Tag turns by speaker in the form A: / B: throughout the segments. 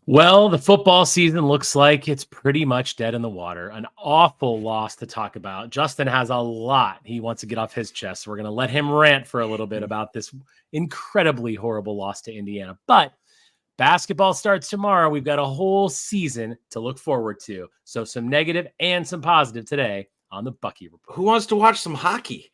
A: Well, the football season looks like it's pretty much dead in the water. An awful loss to talk about. Justin has a lot he wants to get off his chest. So we're going to let him rant for a little bit about this incredibly horrible loss to Indiana. But basketball starts tomorrow. We've got a whole season to look forward to. So some negative and some positive today on the Bucky Report.
B: Who wants to watch some hockey?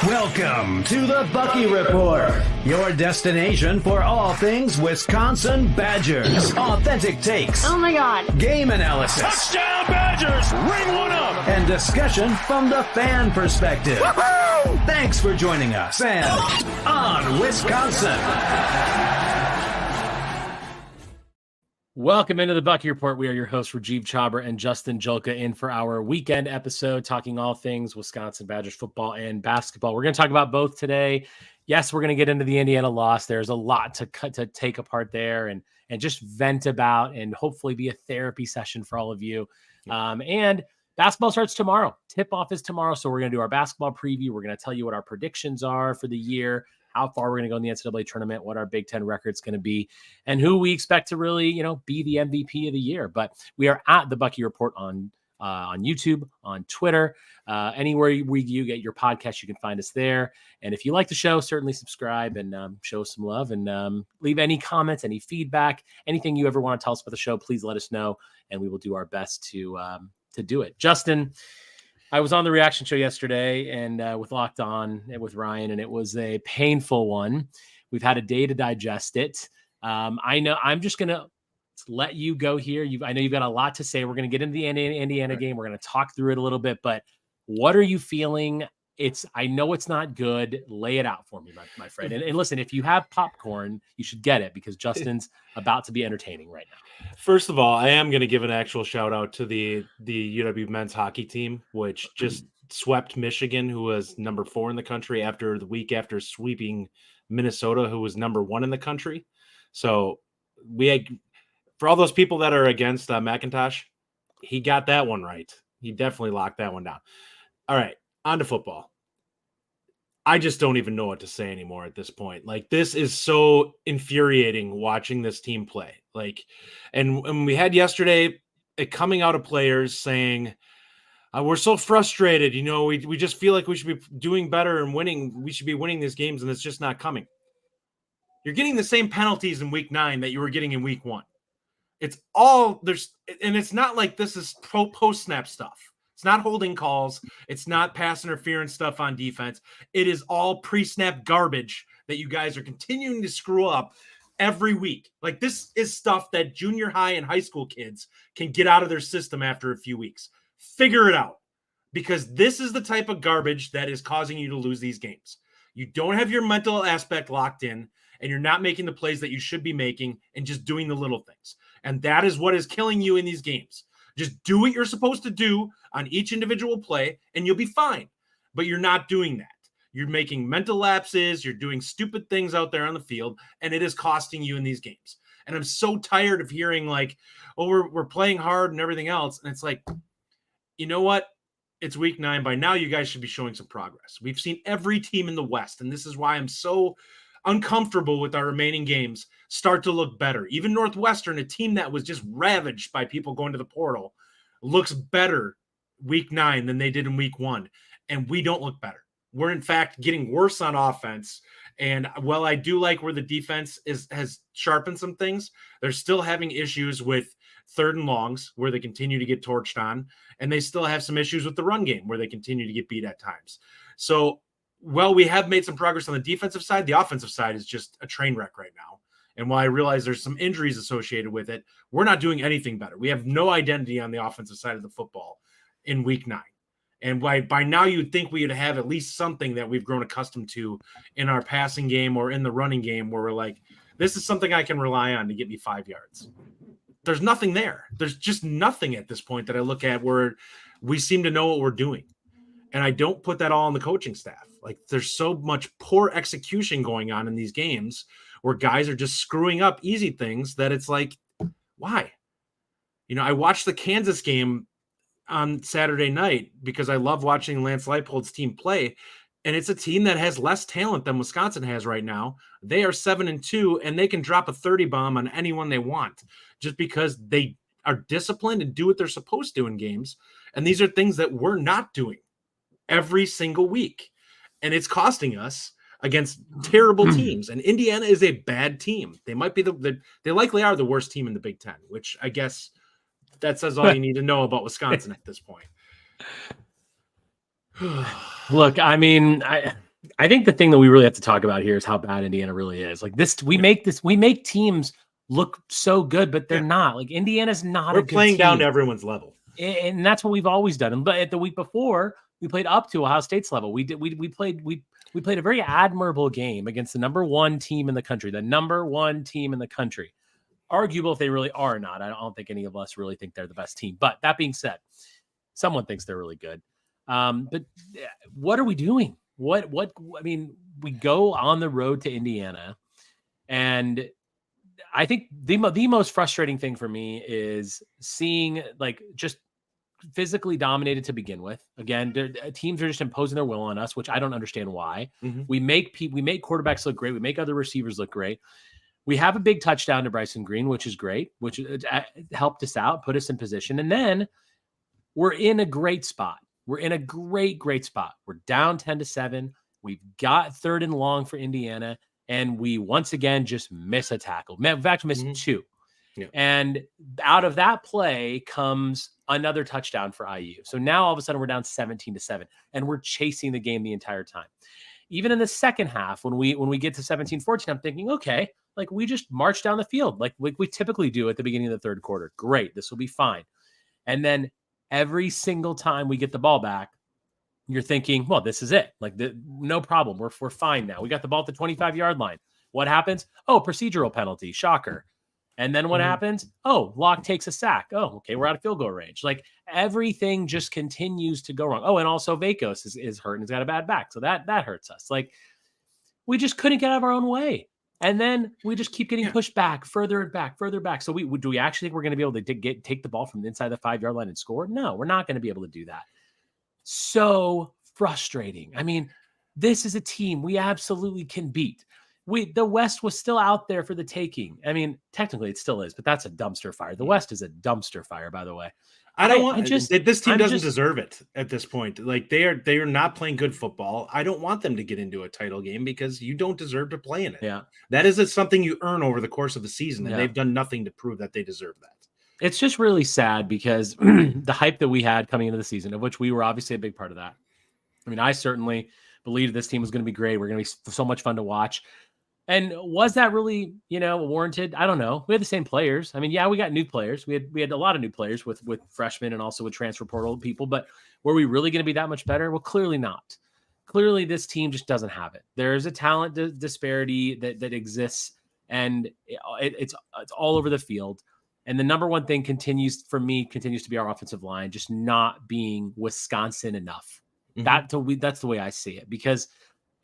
C: Welcome to the Bucky Report, your destination for all things Wisconsin Badgers. Authentic takes.
D: Oh my God.
C: Game analysis.
E: Touchdown Badgers! Ring one up!
C: And discussion from the fan perspective.
E: Woo-hoo!
C: Thanks for joining us and on Wisconsin.
A: Welcome into the Bucky Report. We are your hosts, Rajiv Chhabra and Justin Julka, in for our weekend episode, talking all things Wisconsin Badgers football and basketball. We're going to talk about both today. Yes, we're going to get into the Indiana loss. There's a lot to take apart there and just vent about, and hopefully be a therapy session for all of you. And basketball starts tomorrow. Tip-off is tomorrow, so we're going to do our basketball preview. We're going to tell you what our predictions are for the year, how far we're going to go in the NCAA tournament, what our Big Ten record's going to be, and who we expect to really, be the MVP of the year. But we are at the Bucky Report on YouTube, on Twitter, anywhere you get your podcast, you can find us there. And if you like the show, certainly subscribe and show us some love, and leave any comments, any feedback, anything you ever want to tell us about the show, please let us know, and we will do our best to do it. Justin, I was on the reaction show yesterday and with Locked On and with Ryan, and it was a painful one. We've had a day to digest it. I know I'm just going to let you go here. I know you've got a lot to say. We're going to get into the Indiana game. We're going to talk through it a little bit, but what are you feeling? I know it's not good. Lay it out for me, my friend. And listen, if you have popcorn, you should get it, because Justin's about to be entertaining right now.
B: First of all, I am going to give an actual shout out to the UW men's hockey team, which just swept Michigan, who was number 4 in the country, after the week after sweeping Minnesota, who was number 1 in the country. So for all those people that are against McIntosh, he got that one right. He definitely locked that one down. All right, on to football. I just don't even know what to say anymore at this point. Like, this is so infuriating watching this team play. Like, and we had yesterday it coming out of players saying, we're so frustrated. We just feel like we should be doing better and winning. We should be winning these games, and it's just not coming. You're getting the same penalties in week 9 that you were getting in week 1. It's all there's, and it's not like this is post-snap stuff. It's not holding calls. It's not pass interference stuff on defense. It is all pre-snap garbage that you guys are continuing to screw up every week. Like, this is stuff that junior high and high school kids can get out of their system after a few weeks. Figure it out, because this is the type of garbage that is causing you to lose these games. You don't have your mental aspect locked in, and you're not making the plays that you should be making and just doing the little things. And that is what is killing you in these games. Just do what you're supposed to do on each individual play, and you'll be fine. But you're not doing that. You're making mental lapses. You're doing stupid things out there on the field, and it is costing you in these games. And I'm so tired of hearing like, oh, we're playing hard and everything else. And it's like, you know what? It's week 9. By now, you guys should be showing some progress. We've seen every team in the West, and this is why I'm so uncomfortable with our remaining games, start to look better. Even Northwestern, a team that was just ravaged by people going to the portal, looks better week 9 than they did in week 1. And we don't look better. We're, in fact, getting worse on offense. And while I do like where the defense has sharpened some things, they're still having issues with 3rd and longs where they continue to get torched on. And they still have some issues with the run game where they continue to get beat at times. So, well, we have made some progress on the defensive side. The offensive side is just a train wreck right now. And while I realize there's some injuries associated with it, we're not doing anything better. We have no identity on the offensive side of the football in week 9. And by now you'd think we would have at least something that we've grown accustomed to in our passing game or in the running game where we're like, this is something I can rely on to get me 5 yards. There's nothing there. There's just nothing at this point that I look at where we seem to know what we're doing. And I don't put that all on the coaching staff. Like, there's so much poor execution going on in these games where guys are just screwing up easy things that it's like, why? I watched the Kansas game on Saturday night because I love watching Lance Leipold's team play. and it's a team that has less talent than Wisconsin has right now. They are 7-2, and they can drop a 30 bomb on anyone they want just because they are disciplined and do what they're supposed to in games. And these are things that we're not doing every single week. And it's costing us against terrible teams. And Indiana is a bad team. They might be they likely are the worst team in the Big Ten, which I guess that says all you need to know about Wisconsin at this point.
A: Look, I mean, I think the thing that we really have to talk about here is how bad Indiana really is. Like we make teams look so good, but they're not. Like Indiana's not.
B: We're
A: a good
B: playing
A: team.
B: down to everyone's level,
A: and that's what we've always done. But at the week before, we played up to Ohio State's level. We played a very admirable game against the number one team in the country. Arguable if they really are or not. I don't think any of us really think they're the best team. But that being said, someone thinks they're really good. But what are we doing? What I mean, we go on the road to Indiana, and I think the most frustrating thing for me is seeing like just physically dominated to begin with. Again, teams are just imposing their will on us, which I don't understand why.
B: Mm-hmm.
A: We make quarterbacks look great. We make other receivers look great. We have a big touchdown to Bryson Green, which is great, which helped us out, put us in position. And then we're in a great spot. We're in a great spot. We're down 10-7. We've got 3rd and long for Indiana. And we once again just miss a tackle. In fact, we missed 2. Yeah. And out of that play comes another touchdown for IU. So now all of a sudden we're down 17-7, and we're chasing the game the entire time. Even in the second half, when we get to 17-14, I'm thinking, okay, like we just march down the field like we typically do at the beginning of the third quarter. Great, this will be fine. And then every single time we get the ball back, you're thinking, well, this is it. Like no problem. We're fine now. We got the ball at the 25-yard line. What happens? Oh, procedural penalty. Shocker. And then what happens? Oh, Locke takes a sack. Oh, okay, we're out of field goal range. Like everything just continues to go wrong. Oh, and also Vakos is hurt and he's got a bad back. So that hurts us. Like we just couldn't get out of our own way. And then we just keep getting pushed back, further and back, further back. So do we actually think we're going to be able to take the ball from inside the 5-yard line and score? No, we're not going to be able to do that. So frustrating. I mean, this is a team we absolutely can beat. The West was still out there for the taking. I mean, technically it still is, but that's a dumpster fire. The West is a dumpster fire, by the way.
B: This team doesn't deserve it at this point. Like they are not playing good football. I don't want them to get into a title game because you don't deserve to play in it.
A: Yeah.
B: That is something you earn over the course of the season, and they've done nothing to prove that they deserve that.
A: It's just really sad because the hype that we had coming into the season, of which we were obviously a big part of that. I mean, I certainly believed this team was going to be great. We're going to be so much fun to watch. And was that really, warranted? I don't know. We had the same players. I mean, yeah, we got new players. We had a lot of new players with freshmen and also with transfer portal people. But were we really going to be that much better? Well, clearly not. Clearly, this team just doesn't have it. There's a talent disparity that exists, and it's all over the field. And the number one thing continues to be our offensive line just not being Wisconsin enough. Mm-hmm. That's the way I see it, because.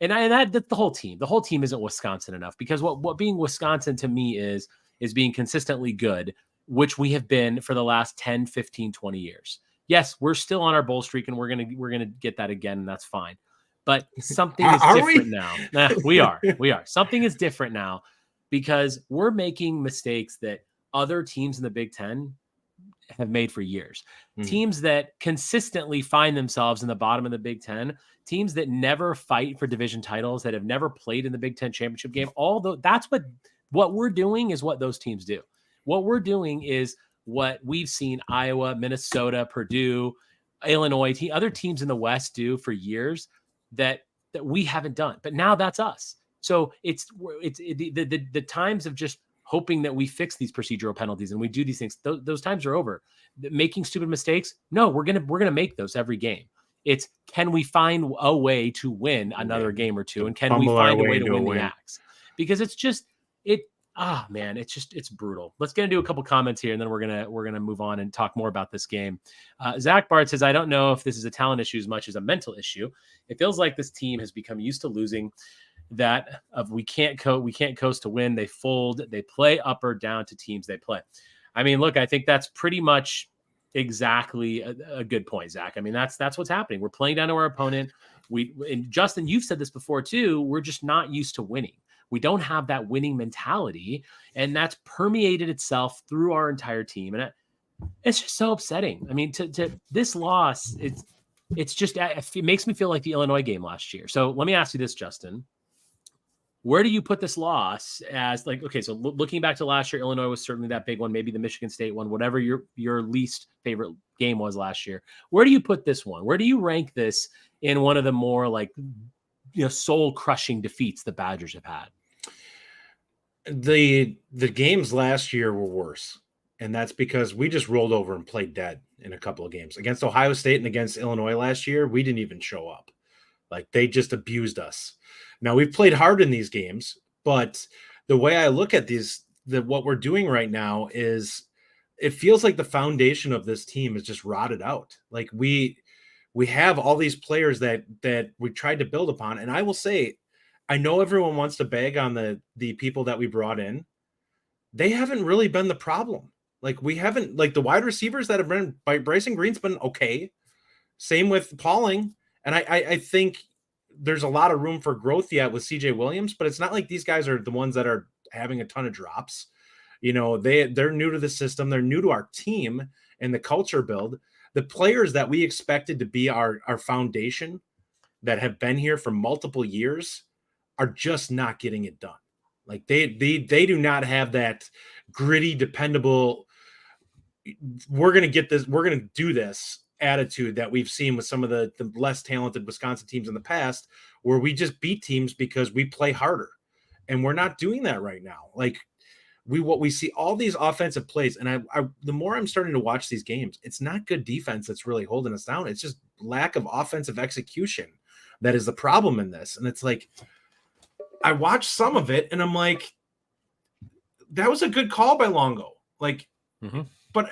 A: And that's the whole team. The whole team isn't Wisconsin enough, because what being Wisconsin to me is being consistently good, which we have been for the last 10, 15, 20 years. Yes, we're still on our bowl streak, and we're going to get that again, and that's fine. But something is different now. We are. Something is different now, because we're making mistakes that other teams in the Big Ten have made for years. Teams that consistently find themselves in the bottom of the Big Ten, teams that never fight for division titles, that have never played in the Big Ten championship game. That's what we're doing is what those teams do. What we're doing is what we've seen Iowa, Minnesota, Purdue, Illinois, other teams in the West do for years that we haven't done. But now that's us. So it's the times of just hoping that we fix these procedural penalties and we do these things. Those times are over. Making stupid mistakes. No, we're gonna make those every game. It's, can we find a way to win another game or two, and can we find a way to win the Axe? Because it's just it's brutal. Let's get into a couple comments here, and then we're gonna move on and talk more about this game. Zach Bart says, I don't know if this is a talent issue as much as a mental issue. It feels like this team has become used to losing. That of we can't coast to win. They fold. They play up or down to teams they play. I mean, look, I think that's pretty much exactly a good point, Zach. I mean, that's what's happening. We're playing down to our opponent. And Justin, you've said this before too, we're just not used to winning. We don't have that winning mentality, and that's permeated itself through our entire team. And it's just so upsetting. I mean, to this loss, it's just, it makes me feel like the Illinois game last year. So let me ask you this, Justin. Where do you put this loss as, like, okay, so looking back to last year, Illinois was certainly that big one, maybe the Michigan State one, whatever your least favorite game was last year. Where do you put this one? Where do you rank this in one of the more, like, soul crushing defeats the Badgers have had?
B: The games last year were worse. And that's because we just rolled over and played dead in a couple of games. Against Ohio State and against Illinois last year, we didn't even show up. Like, they just abused us. Now, we've played hard in these games, but the way I look at what we're doing right now is it feels like the foundation of this team is just rotted out. Like, we have all these players that we tried to build upon. And I will say, I know everyone wants to bag on the people that we brought in. They haven't really been the problem. Like, we haven't, like, the wide receivers that have been by Bryson Green's been okay. Same with Pauling. And I think there's a lot of room for growth yet with CJ Williams, but it's not like these guys are the ones that are having a ton of drops. They're new to the system. They're new to our team and the culture build. The players that we expected to be our foundation that have been here for multiple years are just not getting it done. Like, they do not have that gritty, dependable, we're going to get this, we're going to do this attitude that we've seen with some of the less talented Wisconsin teams in the past, where we just beat teams because we play harder. And we're not doing that right now. Like, we see all these offensive plays, and I the more I'm starting to watch these games, it's not good defense that's really holding us down. It's just lack of offensive execution that is the problem in this. And it's like, I watched some of it and I'm like, that was a good call by Longo. Like, But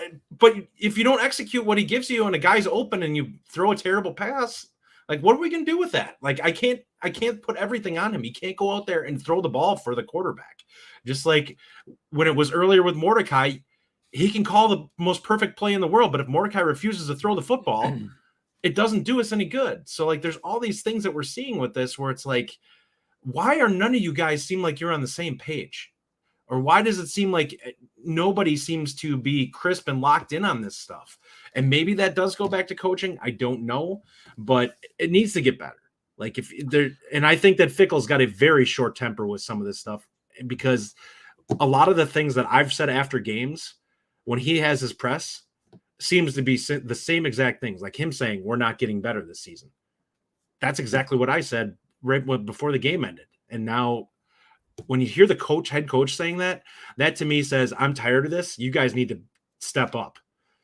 B: if you don't execute what he gives you and a guy's open and you throw a terrible pass, like, what are we going to do with that? Like, I can't put everything on him. He can't go out there and throw the ball for the quarterback. Just like when it was earlier with Mordecai, he can call the most perfect play in the world, but if Mordecai refuses to throw the football, it doesn't do us any good. So, like, there's all these things that we're seeing with this where it's like, why are none of you guys seem like you're on the same page? Or why does it seem like nobody seems to be crisp and locked in on this stuff? And maybe that does go back to coaching. I don't know, but it needs to get better. Like, and I think that Fickell's got a very short temper with some of this stuff, because a lot of the things that I've said after games, when he has his press, seems to be the same exact things, like him saying, we're not getting better this season. That's exactly what I said right before the game ended. And now, when you hear the head coach saying that to me says, I'm tired of this. You guys need to step up.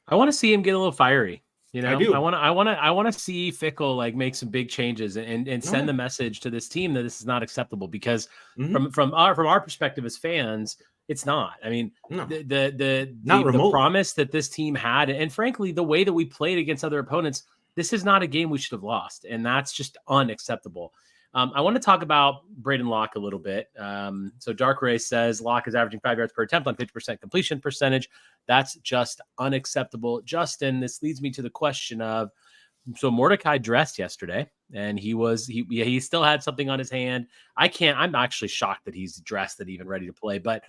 A: I want to see him get a little fiery.
B: I do.
A: I want to see Fickell, like, make some big changes and send the message to this team that this is not acceptable, because from our perspective as fans, it's not. I mean, the promise that this team had, and frankly, the way that we played against other opponents, this is not a game we should have lost. And that's just unacceptable. I want to talk about Braedyn Locke a little bit. So Dark Ray says Locke is averaging 5 yards per attempt on 50% completion percentage. That's just unacceptable. Justin, this leads me to the question of, so Mordecai dressed yesterday, and he still had something on his hand. I'm actually shocked that he's dressed and even ready to play. But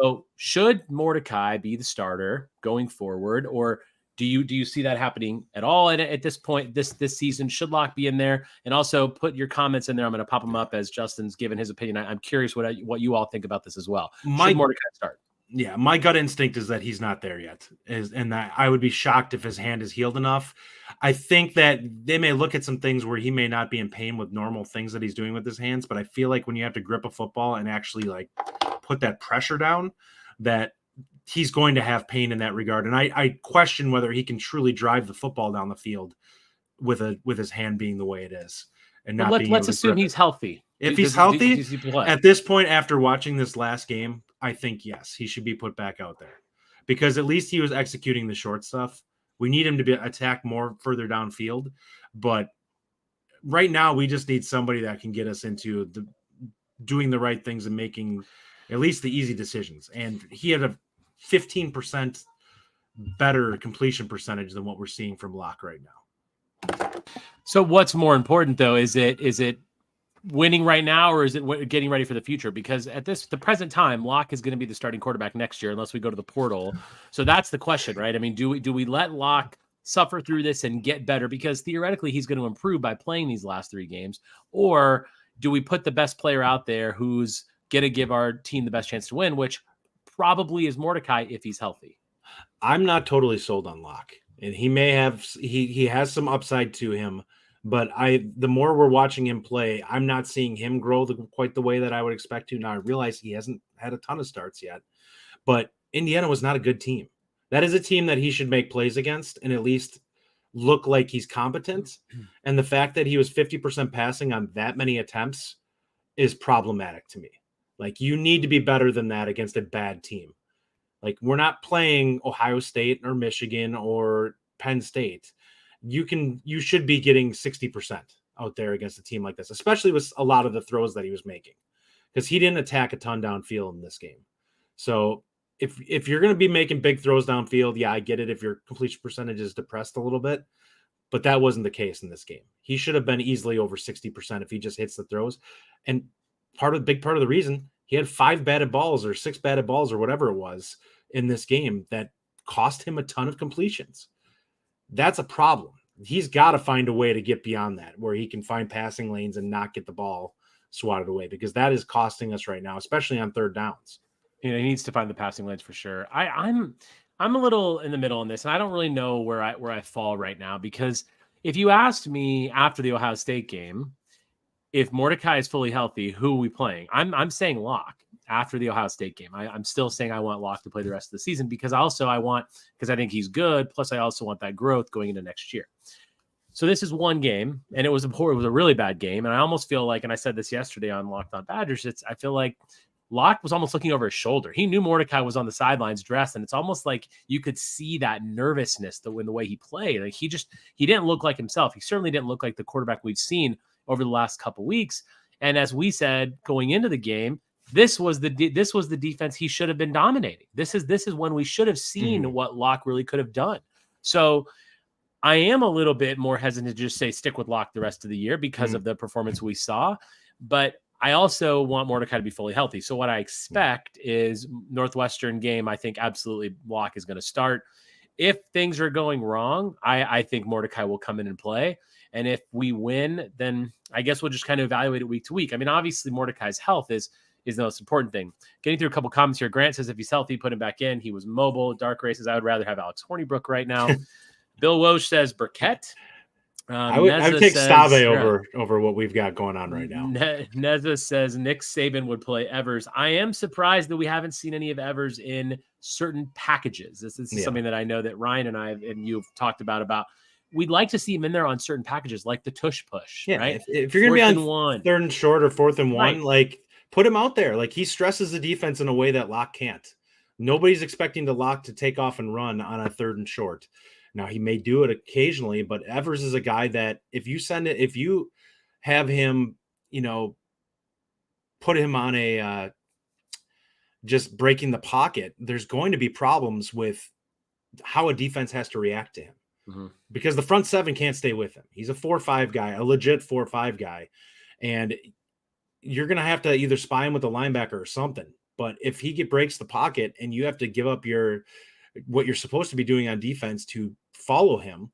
A: so should Mordecai be the starter going forward, or do you see that happening at all at this point this season? Should Locke be in there? And also put your comments in there. I'm going to pop them up as Justin's given his opinion. I'm curious what you all think about this as well. Should Mordecai start?
B: Yeah, my gut instinct is that he's not there yet, and that I would be shocked if his hand is healed enough. I think that they may look at some things where he may not be in pain with normal things that he's doing with his hands, but I feel like when you have to grip a football and actually, like, put that pressure down, that he's going to have pain in that regard. And I question whether he can truly drive the football down the field with his hand being the way it is. And not
A: let's assume he's healthy.
B: If he's healthy, at this point, after watching this last game, I think, yes, he should be put back out there, because at least he was executing the short stuff. We need him to be attacked more further downfield. But right now, we just need somebody that can get us into doing the right things and making at least the easy decisions. And he had a 15% better completion percentage than what we're seeing from Locke right now.
A: So what's more important though? Is it winning right now, or is it getting ready for the future? Because at the present time, Locke is going to be the starting quarterback next year unless we go to the portal. So that's the question, right? I mean, do we let Locke suffer through this and get better? Because theoretically he's going to improve by playing these last 3 games, or do we put the best player out there who's going to give our team the best chance to win, which probably is Mordecai if he's healthy?
B: I'm not totally sold on Locke, and he may have he has some upside to him, but the more we're watching him play, I'm not seeing him grow quite the way that I would expect to. Now I realize he hasn't had a ton of starts yet, but Indiana was not a good team. That is a team that he should make plays against and at least look like he's competent. And the fact that he was 50% passing on that many attempts is problematic to me. Like, you need to be better than that against a bad team. Like, we're not playing Ohio State or Michigan or Penn State. You should be getting 60% out there against a team like this, especially with a lot of the throws that he was making, because he didn't attack a ton downfield in this game. So if you're going to be making big throws downfield, yeah, I get it if your completion percentage is depressed a little bit, but that wasn't the case in this game. He should have been easily over 60% if he just hits the throws. And big part of the reason he had 5 batted balls or 6 batted balls or whatever it was in this game that cost him a ton of completions. That's a problem. He's got to find a way to get beyond that, where he can find passing lanes and not get the ball swatted away, because that is costing us right now, especially on third downs.
A: He needs to find the passing lanes for sure. I'm a little in the middle on this, and I don't really know where I fall right now, because if you asked me after the Ohio State game, if Mordecai is fully healthy, who are we playing? I'm saying Locke after the Ohio State game. I'm still saying I want Locke to play the rest of the season, because I think he's good. Plus I also want that growth going into next year. So this is one game, and it was a really bad game. And I almost feel like, and I said this yesterday on Locked On Badgers, I feel like Locke was almost looking over his shoulder. He knew Mordecai was on the sidelines dressed, and it's almost like you could see that nervousness in the way he played. Like, he didn't look like himself. He certainly didn't look like the quarterback we've seen over the last couple weeks. And as we said going into the game, this was the defense he should have been dominating. This is when we should have seen what Locke really could have done. So I am a little bit more hesitant to just say stick with Locke the rest of the year because of the performance we saw. But I also want Mordecai to be fully healthy. So what I expect is Northwestern game, I think absolutely Locke is going to start. If things are going wrong, I think Mordecai will come in and play. And if we win, then I guess we'll just kind of evaluate it week to week. I mean, obviously Mordecai's health is the most important thing. Getting through a couple comments here. Grant says if he's healthy, put him back in. He was mobile. Dark Races, I would rather have Alex Hornibrook right now. Bill Woj says Burkett.
B: I would take Stave over what we've got going on right now.
A: Neza says Nick Saban would play Evers. I am surprised that we haven't seen any of Evers in certain packages. This is something that I know that Ryan and I and you've talked about. We'd like to see him in there on certain packages, like the tush push, right?
B: If you're going to be on 3rd and short or 4th and 1, right, like, put him out there. Like, he stresses the defense in a way that Locke can't. Nobody's expecting the Locke to take off and run on a 3rd and short. Now, he may do it occasionally, but Evers is a guy that if you have him, put him on a just breaking the pocket, there's going to be problems with how a defense has to react to him. Because the front 7 can't stay with him. He's a 4-5 guy, a legit 4-5 guy. And you're going to have to either spy him with a linebacker or something. But if he breaks the pocket and you have to give up what you're supposed to be doing on defense to follow him,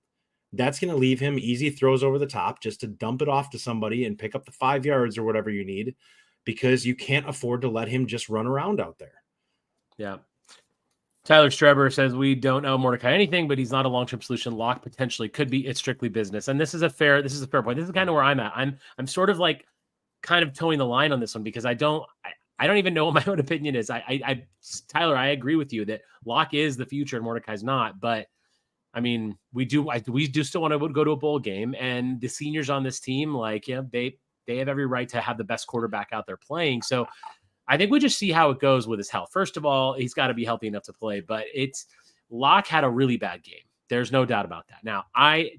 B: that's going to leave him easy throws over the top just to dump it off to somebody and pick up the 5 yards or whatever you need, because you can't afford to let him just run around out there.
A: Yeah. Tyler Streber says we don't know Mordecai anything, but he's not a long-term solution. Locke potentially could be. It's strictly business. And this is a fair point. This is kind of where I'm at. I'm sort of like kind of towing the line on this one, because I don't even know what my own opinion is. Tyler, I agree with you that Locke is the future and Mordecai's not, but I mean, we do still want to go to a bowl game, and the seniors on this team, they have every right to have the best quarterback out there playing. So I think we just see how it goes with his health. First of all, he's got to be healthy enough to play, but Locke had a really bad game. There's no doubt about that. Now, I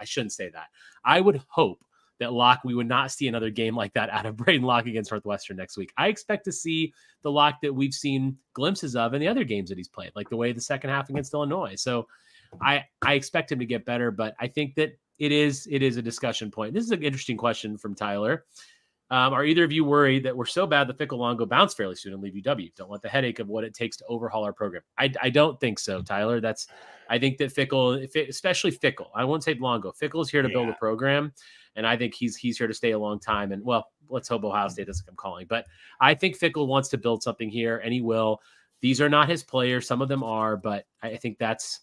A: shouldn't say that. I would hope that Locke, we would not see another game like that out of Braedyn Locke against Northwestern next week. I expect to see the Locke that we've seen glimpses of in the other games that he's played, like the way the second half against Illinois. So I expect him to get better, but I think that it is a discussion point. This is an interesting question from Tyler. Are either of you worried that we're so bad that Fickell Longo bounce fairly soon and leave UW? Don't want the headache of what it takes to overhaul our program. I don't think so, Tyler. I think that Fickell, especially Fickell, I won't say Longo. Fickell's here to build a program, and I think he's here to stay a long time. And well, let's hope Ohio State doesn't come calling. But I think Fickell wants to build something here, and he will. These are not his players. Some of them are, but I think that's,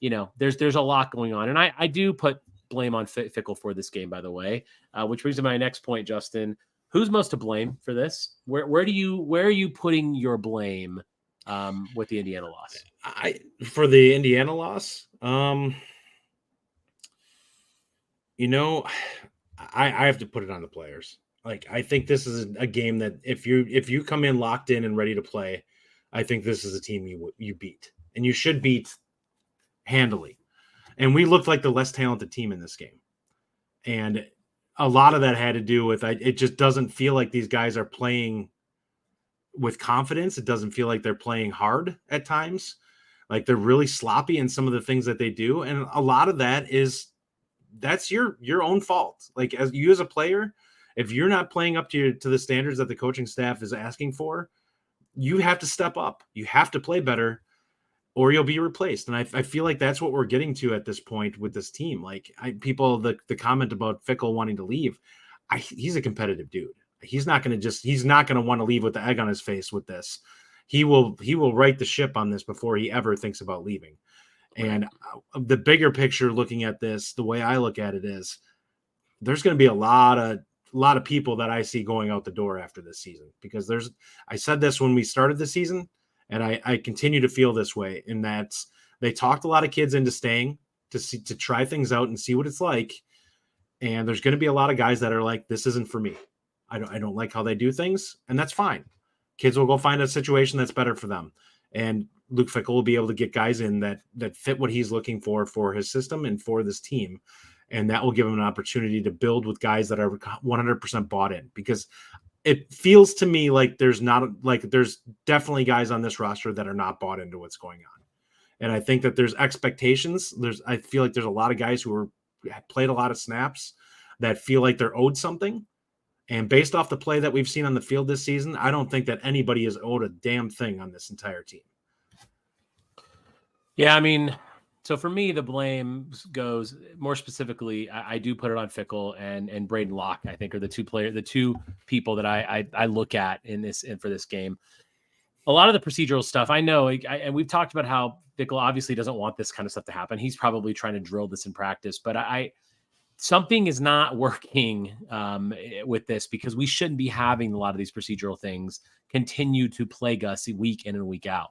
A: there's a lot going on, and I do put blame on Fickell for this game, by the way, which brings to my next point, Justin. Who's most to blame for this? Where are you putting your blame with the Indiana loss?
B: For the Indiana loss, I have to put it on the players. Like, I think this is a game that if you come in locked in and ready to play, I think this is a team you beat, and you should beat handily. And we looked like the less talented team in this game. And a lot of that had to do with, it just doesn't feel like these guys are playing with confidence. It doesn't feel like they're playing hard at times. Like, they're really sloppy in some of the things that they do. And a lot of that's your own fault. Like, as a player, if you're not playing up to the standards that the coaching staff is asking for, you have to step up. You have to play better, or you'll be replaced. And I feel like that's what we're getting to at this point with this team. Like, the comment about Fickell wanting to leave, he's a competitive dude. He's not going to want to leave with the egg on his face with this. He will right the ship on this before he ever thinks about leaving. And the bigger picture, looking at this, the way I look at it is, there's going to be a lot of people that I see going out the door after this season, because I said this when we started the season, and I continue to feel this way, in that they talked a lot of kids into staying to try things out and see what it's like. And there's going to be a lot of guys that are like, this isn't for me. I don't like how they do things, and that's fine. Kids will go find a situation that's better for them. And Luke Fickell will be able to get guys in that fit what he's looking for his system and for this team. And that will give him an opportunity to build with guys that are 100% bought in, because it feels to me like there's definitely guys on this roster that are not bought into what's going on. And I think that there's expectations. I feel like there's a lot of guys who played a lot of snaps that feel like they're owed something. And based off the play that we've seen on the field this season, I don't think that anybody is owed a damn thing on this entire team.
A: Yeah, I mean, so for me, the blame goes more specifically. I do put it on Fickell and Braedyn Locke, I think, are the two people that I look at in this and for this game. A lot of the procedural stuff, I know, and we've talked about how Fickell obviously doesn't want this kind of stuff to happen. He's probably trying to drill this in practice, but something is not working with this, because we shouldn't be having a lot of these procedural things continue to plague us week in and week out.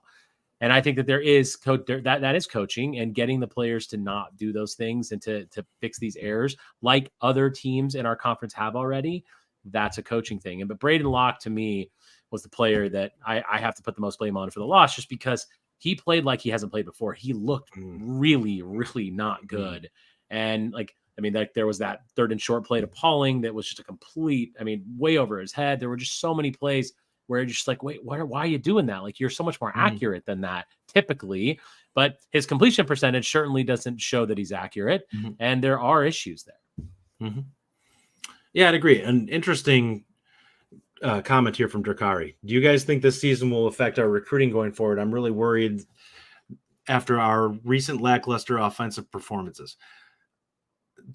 A: And I think that there is that is coaching and getting the players to not do those things and to fix these errors like other teams in our conference have already. That's a coaching thing. But Braedyn Locke, to me, was the player that I have to put the most blame on for the loss, just because he played like he hasn't played before. He looked really, really not good. And there was that 3rd and short play to Pauling that was just a complete, way over his head. There were just so many plays where you're just like, wait, why are you doing that? Like, you're so much more accurate than that typically, but his completion percentage certainly doesn't show that he's accurate. And there are issues there.
B: Yeah, I'd agree. An interesting comment here from Drakari. Do you guys think this season will affect our recruiting going forward? I'm really worried after our recent lackluster offensive performances.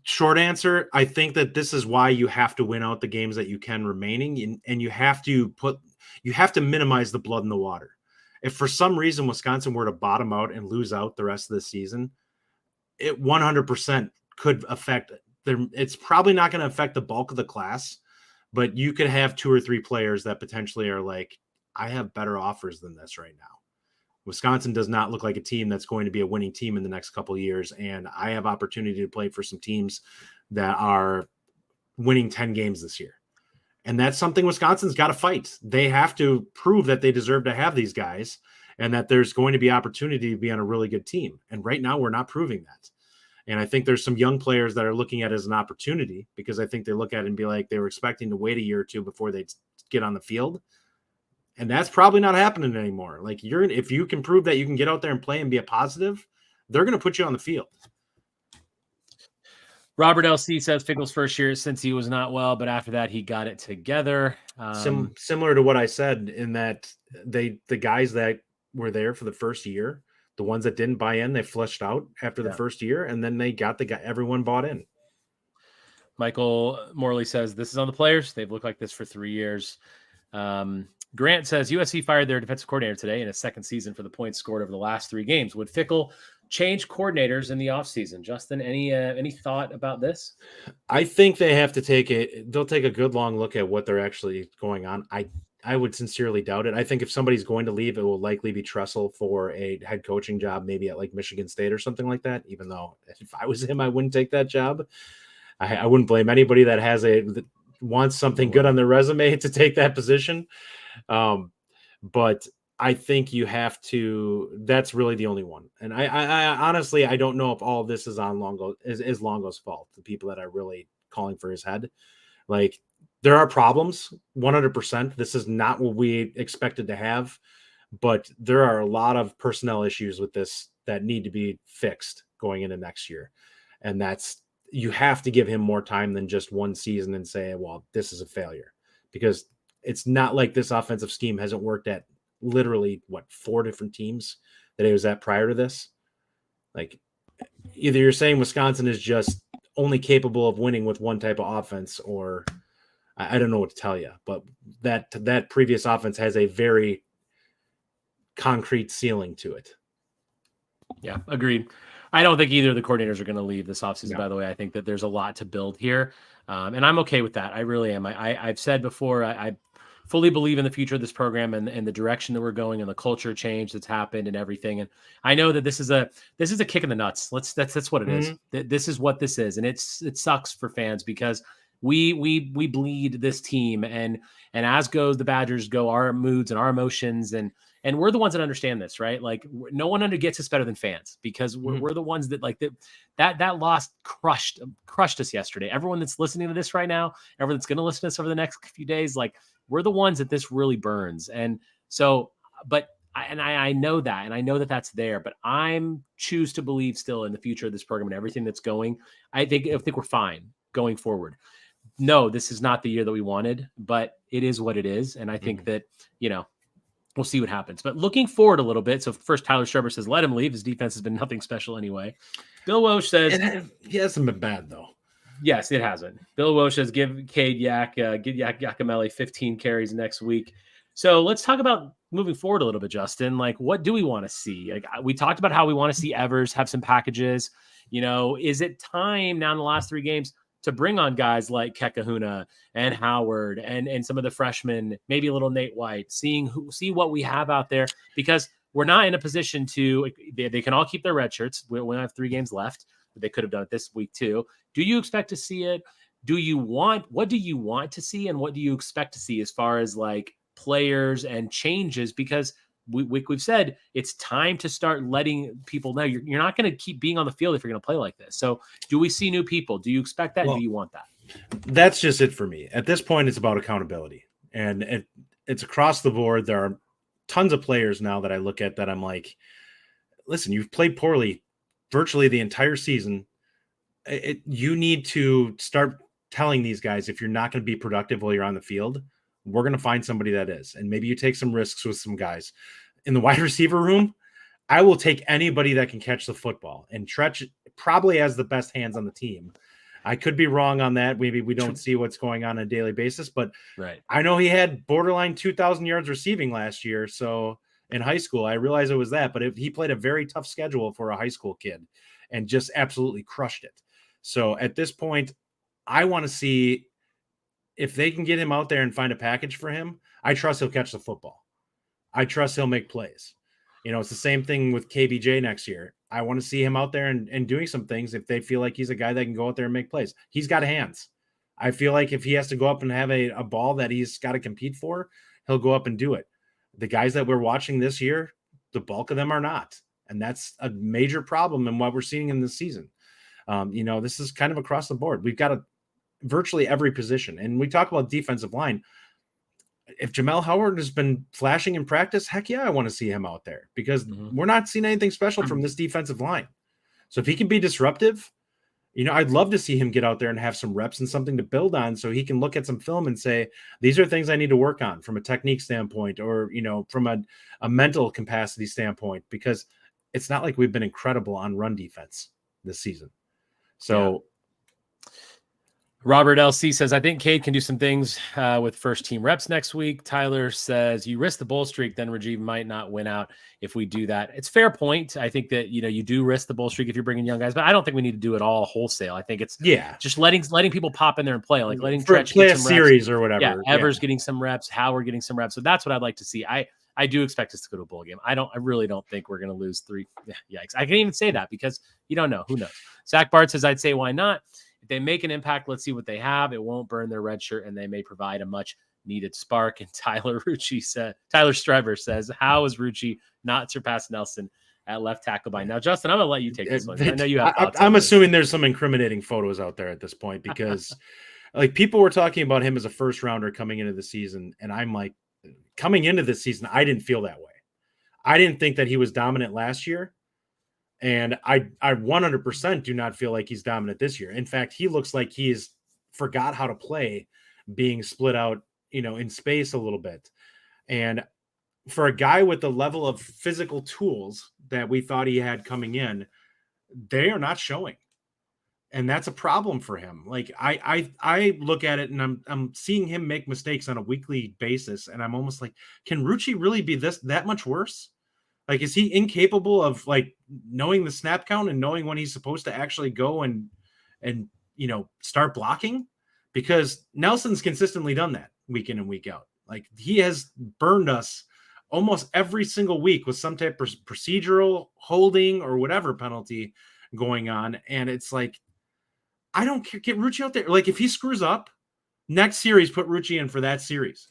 B: Short answer, I think that this is why you have to win out the games that you can remaining, and you have to minimize the blood in the water. If for some reason Wisconsin were to bottom out and lose out the rest of the season, it 100% could affect them. It's probably not going to affect the bulk of the class, but you could have 2 or 3 players that potentially are like, I have better offers than this right now. Wisconsin does not look like a team that's going to be a winning team in the next couple of years. And I have opportunity to play for some teams that are winning 10 games this year. And that's something Wisconsin's got to fight. They have to prove that they deserve to have these guys and that there's going to be opportunity to be on a really good team. And right now we're not proving that. And I think there's some young players that are looking at it as an opportunity, because I think they look at it and be like, they were expecting to wait a year or two before they get on the field. And that's probably not happening anymore. Like, if you can prove that you can get out there and play and be a positive, they're going to put you on the field.
A: Robert LC says Fickell's first year since he was not well, but after that he got it together.
B: Similar to what I said in that the guys that were there for the first year, the ones that didn't buy in, they flushed out after the first year, and then they got the guy. Everyone bought in.
A: Michael Morley says this is on the players. They've looked like this for 3 years. Grant says USC fired their defensive coordinator today in his second season for the points scored over the last 3 games. Would Fickell change coordinators in the offseason? Justin, any thought about this?
B: I think they have to they'll take a good long look at what they're actually going on. I would sincerely doubt it. I think if somebody's going to leave, it will likely be Tressel for a head coaching job, maybe at like Michigan State or something like that. Even though if I was him, I wouldn't take that job. I wouldn't blame anybody that wants something good on their resume to take that position. But I think you have to. That's really the only one. And I honestly, I don't know if all of this is on Longo is Longo's fault. The people that are really calling for his head, like there are problems. 100%. This is not what we expected to have, but there are a lot of personnel issues with this that need to be fixed going into next year, and you have to give him more time than just one season and say, well, this is a failure, because it's not like this offensive scheme hasn't worked at literally 4 different teams that he was at prior to this. Like either you're saying Wisconsin is just only capable of winning with one type of offense, or I don't know what to tell you, but that previous offense has a very concrete ceiling to it.
A: Yeah, agreed. I don't think either of the coordinators are going to leave this offseason,
B: No.
A: by the way. I think that there's a lot to build here, and I'm okay with that. I really am. I've said before, I fully believe in the future of this program and the direction that we're going and the culture change that's happened and everything. And I know that this is a kick in the nuts. That's what it is. This is what this is. And it sucks for fans because we bleed this team, and as goes the Badgers go our moods and our emotions, and we're the ones that understand this, right? Like no one gets us better than fans, because we're the ones that like that loss crushed us yesterday. Everyone that's listening to this right now, everyone that's going to listen to this over the next few days, like we're the ones that this really burns. And so, I know that, and I know that that's there, but I'm choose to believe still in the future of this program and everything that's going. I think we're fine going forward. No, this is not the year that we wanted, but it is what it is. And I think that, we'll see what happens. But looking forward a little bit. So first, Tyler Schreber says, let him leave. His defense has been nothing special anyway. Bill Walsh says,
B: he hasn't been bad though.
A: Yes, it hasn't. Bill Walsh says, give Cade Yakimelli 15 carries next week. So let's talk about moving forward a little bit, Justin. Like, what do we want to see? Like, we talked about how we want to see Evers have some packages. Is it time now in the last 3 games to bring on guys like Kekahuna and Howard and some of the freshmen, maybe a little Nate White, see what we have out there, because we're not in a position to, they can all keep their red shirts. We only have 3 games left. They could have done it this week too. Do you expect to see it? What do you want to see? And what do you expect to see as far as like players and changes? Because we've said it's time to start letting people know you're not going to keep being on the field if you're going to play like this. So do we see new people? Do you expect that? Well, do you want that?
B: That's just it for me. At this point, it's about accountability, and it's across the board. There are tons of players now that I look at that I'm like, listen, you've played poorly virtually the entire season. You need to start telling these guys, if you're not going to be productive while you're on the field, we're going to find somebody that is. And maybe you take some risks with some guys. In the wide receiver room, I will take anybody that can catch the football. And Tretch probably has the best hands on the team. I could be wrong on that. Maybe we don't see what's going on a daily basis, but
A: right.
B: I know he had borderline 2,000 yards receiving last year. So in high school, I realize it was that, but he played a very tough schedule for a high school kid and just absolutely crushed it. So at this point, I want to see if they can get him out there and find a package for him. I trust he'll catch the football. I trust he'll make plays. It's the same thing with KBJ next year. I want to see him out there and doing some things if they feel like he's a guy that can go out there and make plays. He's got hands. I feel like if he has to go up and have a ball that he's got to compete for, he'll go up and do it. The guys that we're watching this year, the bulk of them are not. And that's a major problem in what we're seeing in this season. This is kind of across the board. We've got virtually every position. And we talk about defensive line. if Jamel Howard has been flashing in practice, heck yeah, I want to see him out there because we're not seeing anything special from this defensive line. So if he can be disruptive, I'd love to see him get out there and have some reps and something to build on so he can look at some film and say, these are things I need to work on from a technique standpoint or, from a mental capacity standpoint, because it's not like we've been incredible on run defense this season. So
A: Robert LC says, I think Cade can do some things with first team reps next week. Tyler says, you risk the bull streak, then Rajiv might not win out if we do that. It's fair point. I think that, you do risk the bull streak if you're bringing young guys, but I don't think we need to do it all wholesale. I think it's just letting people pop in there and play, like letting Tretch
B: play
A: get
B: a
A: some
B: series
A: reps.
B: or whatever.
A: Yeah, Evers getting some reps, Howard getting some reps. So that's what I'd like to see. I do expect us to go to a bowl game. I really don't think we're going to lose 3. Yikes. I can't even say that because you don't know. Who knows? Zach Bart says, I'd say, why not? If they make an impact, let's see what they have. It won't burn their red shirt, and they may provide a much needed spark. And Tyler Stryver says, how is Rucci not surpassed Nelson at left tackle by now? Justin, I'm going to let you take this one. I know you have thoughts.
B: I'm assuming there's some incriminating photos out there at this point because like people were talking about him as a first rounder coming into the season. And I'm like, coming into this season, I didn't feel that way. I didn't think that he was dominant last year. And I 100% do not feel like he's dominant this year. In fact, he looks like he's forgot how to play being split out, in space a little bit. And for a guy with the level of physical tools that we thought he had coming in, they are not showing. And that's a problem for him. Like I look at it and I'm seeing him make mistakes on a weekly basis. And I'm almost like, can Rucci really be that much worse? Like, is he incapable of like knowing the snap count and knowing when he's supposed to actually go and start blocking? Because Nelson's consistently done that week in and week out. Like he has burned us almost every single week with some type of procedural holding or whatever penalty going on. And it's like, I don't care. Get Rucci out there. Like if he screws up next series, put Rucci in for that series.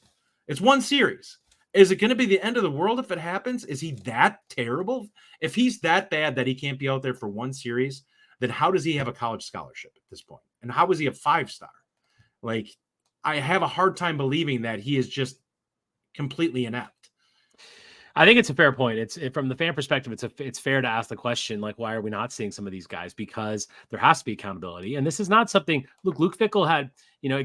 B: It's one series. Is it going to be the end of the world if it happens? Is he that terrible? If he's that bad that he can't be out there for one series, then how does he have a college scholarship at this point? And how is he a 5-star? Like, I have a hard time believing that he is just completely inept.
A: I think it's a fair point. From the fan perspective, it's fair to ask the question, like, why are we not seeing some of these guys? Because there has to be accountability. And this is not something, Luke Fickell had,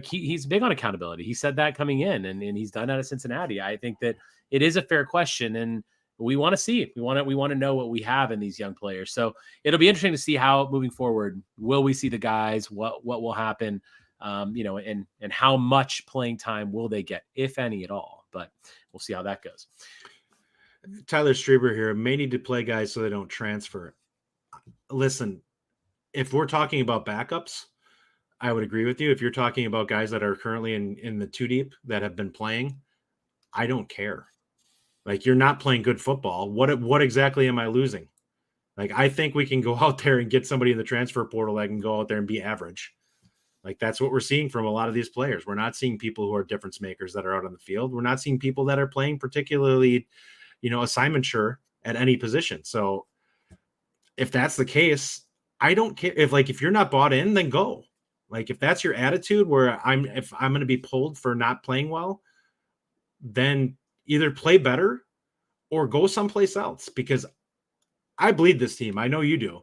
A: he's big on accountability. He said that coming in and he's done that at Cincinnati. I think that it is a fair question and we want to see it. We want to know what we have in these young players. So it'll be interesting to see how moving forward, will we see the guys, what will happen, and how much playing time will they get, if any at all, but we'll see how that goes.
B: Tyler Strieber here may need to play guys so they don't transfer. Listen, if we're talking about backups, I would agree with you. If you're talking about guys that are currently in the 2 deep that have been playing, I don't care. Like, you're not playing good football. What exactly am I losing? Like, I think we can go out there and get somebody in the transfer portal that can go out there and be average. Like, that's what we're seeing from a lot of these players. We're not seeing people who are difference makers that are out on the field. We're not seeing people that are playing particularly assignment sure at any position. So if that's the case, I don't care if you're not bought in, then go. Like, if that's your attitude where if I'm going to be pulled for not playing well, then either play better or go someplace else, because I bleed this team. I know you do.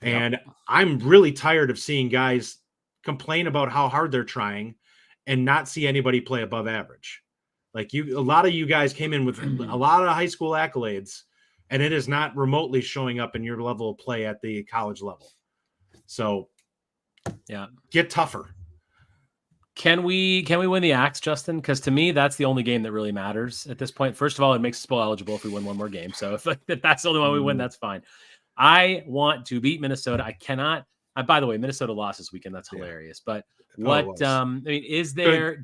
B: And I'm really tired of seeing guys complain about how hard they're trying and not see anybody play above average. Like a lot of you guys came in with a lot of high school accolades, and it is not remotely showing up in your level of play at the college level. So, get tougher.
A: Can we win the Axe, Justin? Because to me, that's the only game that really matters at this point. First of all, it makes us bowl eligible if we win one more game. So if that's the only one we win, that's fine. I want to beat Minnesota. I cannot. By the way, Minnesota lost this weekend. That's hilarious. But what? Is there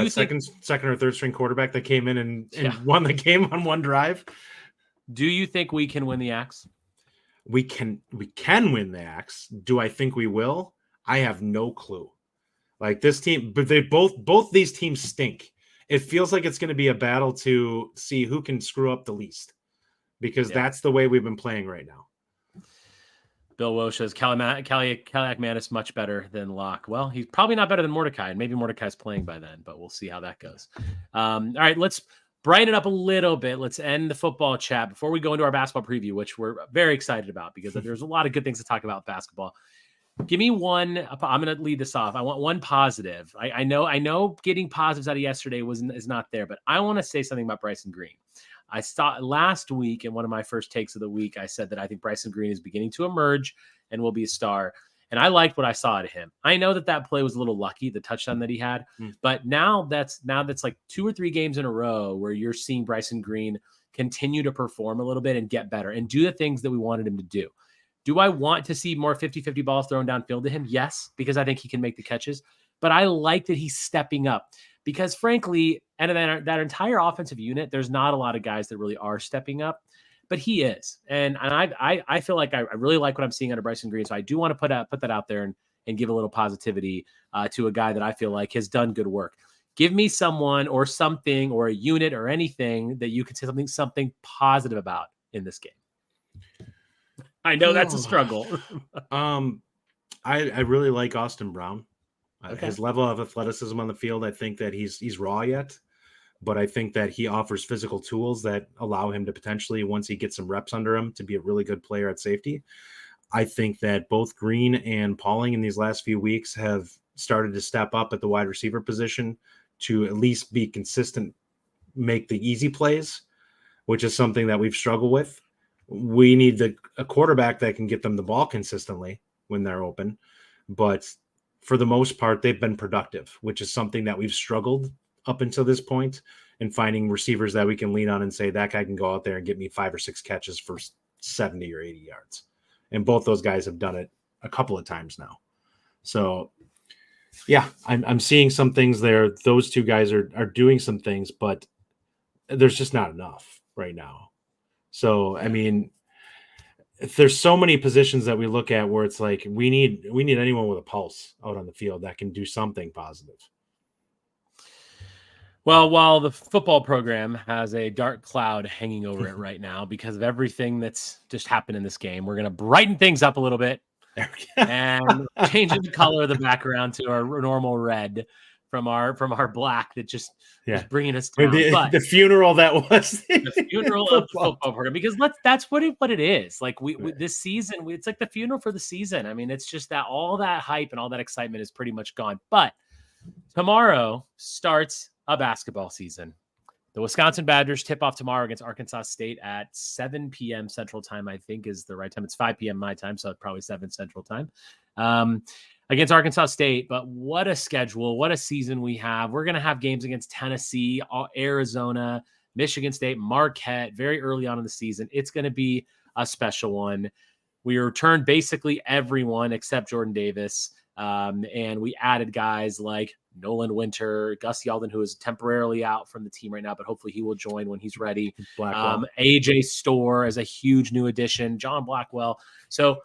B: second or third string quarterback that came in and won the game on one drive?
A: Do you think we can win the Axe?
B: We can win the Axe. Do I think we will? I have no clue. Like this team, but they both these teams stink. It feels like it's going to be a battle to see who can screw up the least, because that's the way we've been playing right now.
A: Bill Walsh says Kaliak Manis much better than Locke. Well, he's probably not better than Mordecai, and maybe Mordecai's playing by then, but we'll see how that goes. All right, let's brighten it up a little bit. Let's end the football chat before we go into our basketball preview, which we're very excited about because there's a lot of good things to talk about with basketball. Give me one. I'm going to lead this off. I want one positive. I know getting positives out of yesterday is not there, but I want to say something about Bryson Green. I saw last week in one of my first takes of the week, I said that I think Bryson Green is beginning to emerge and will be a star. And I liked what I saw out of him. I know that play was a little lucky, the touchdown that he had, but now that's like 2 or 3 games in a row where you're seeing Bryson Green continue to perform a little bit and get better and do the things that we wanted him to do. Do I want to see more 50-50 balls thrown downfield to him? Yes, because I think he can make the catches. But I like that he's stepping up because, frankly, and that entire offensive unit, there's not a lot of guys that really are stepping up, but he is. And I feel like I really like what I'm seeing out of Bryson Green. So I do want to put that out there and give a little positivity to a guy that I feel like has done good work. Give me someone or something or a unit or anything that you could say something positive about in this game. I know that's a struggle.
B: I really like Austin Brown.
A: Okay.
B: His level of athleticism on the field, I think that he's raw yet, but I think that he offers physical tools that allow him to potentially, once he gets some reps under him, to be a really good player at safety. I think that both Green and Pauling in these last few weeks have started to step up at the wide receiver position to at least be consistent, make the easy plays, which is something that we've struggled with. We need a quarterback that can get them the ball consistently when they're open. But for the most part, they've been productive, which is something that we've struggled up until this point in finding receivers that we can lean on and say, that guy can go out there and get me 5 or 6 catches for 70 or 80 yards. And both those guys have done it a couple of times now. So, yeah, I'm seeing some things there. Those two guys are doing some things, but there's just not enough right now. So, I mean, there's so many positions that we look at where it's like we need anyone with a pulse out on the field that can do something positive.
A: Well, while the football program has a dark cloud hanging over it right now because of everything that's just happened in this game, we're going to brighten things up a little bit and changing the color of the background to our normal red from our black that just is bringing us down.
B: The funeral that was
A: the funeral of the football program, because that's what it is. Like we this season, it's like the funeral for the season. I mean, it's just that all that hype and all that excitement is pretty much gone. But tomorrow starts a basketball season. The Wisconsin Badgers tip off tomorrow against Arkansas State at 7 p.m. Central Time, I think is the right time. It's 5 p.m. my time, so it's probably 7 Central Time. Against Arkansas State, but what a schedule, what a season we have. We're going to have games against Tennessee, Arizona, Michigan State, Marquette, very early on in the season. It's going to be a special one. We returned basically everyone except Jordan Davis, and we added guys like Nolan Winter, Gus Yeldon, who is temporarily out from the team right now, but hopefully he will join when he's ready. AJ Storr as a huge new addition, John Blackwell. So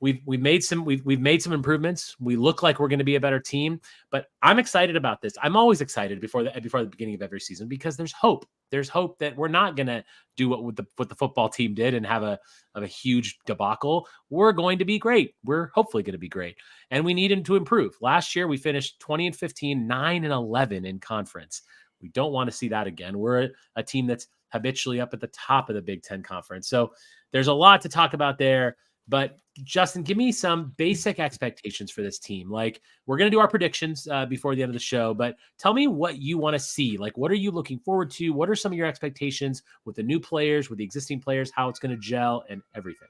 A: We've made some improvements. We look like we're going to be a better team, but I'm excited about this. I'm always excited before the beginning of every season because there's hope. There's hope that we're not going to do what the football team did and have a huge debacle. We're going to be great. We're hopefully going to be great, and we need to improve. Last year we finished 20-15, 9-11 in conference. We don't want to see that again. We're a team that's habitually up at the top of the Big Ten conference. So there's a lot to talk about there. But Justin, give me some basic expectations for this team. Like, we're going to do our predictions before the end of the show, but tell me what you want to see. Like, what are you looking forward to? What are some of your expectations with the new players, with the existing players, how it's going to gel and everything?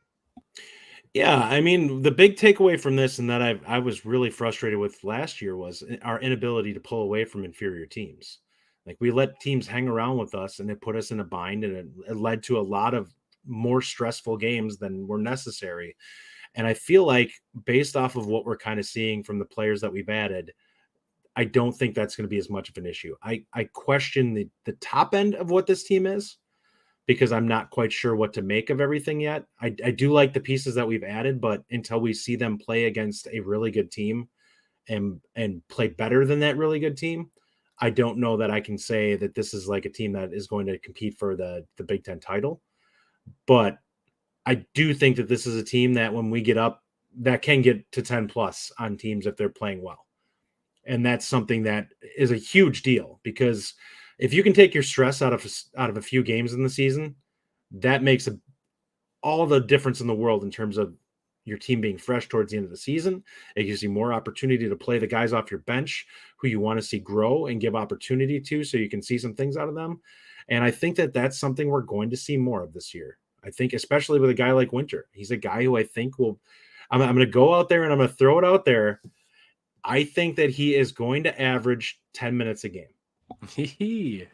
B: Yeah, I mean, the big takeaway from this and that I was really frustrated with last year was our inability to pull away from inferior teams. Like, we let teams hang around with us and it put us in a bind, and it led to a lot of more stressful games than were necessary. And I feel like based off of what we're kind of seeing from the players that we've added, I don't think that's going to be as much of an issue. I question the top end of what this team is because I'm not quite sure what to make of everything yet. I do like the pieces that we've added, but until we see them play against a really good team and play better than that really good team, I don't know that I can say that this is like a team that is going to compete for the Big Ten title. But I do think that this is a team that when we get up that can get to 10 plus on teams if they're playing well. And that's something that is a huge deal, because if you can take your stress out of a few games in the season, that makes all the difference in the world in terms of your team being fresh towards the end of the season. It gives you more opportunity to play the guys off your bench who you want to see grow and give opportunity to, so you can see some things out of them. And I think that that's something we're going to see more of this year. I think especially with a guy like Winter. He's a guy who I think will – I'm going to go out there and I'm going to throw it out there. I think that he is going to average 10 minutes a game.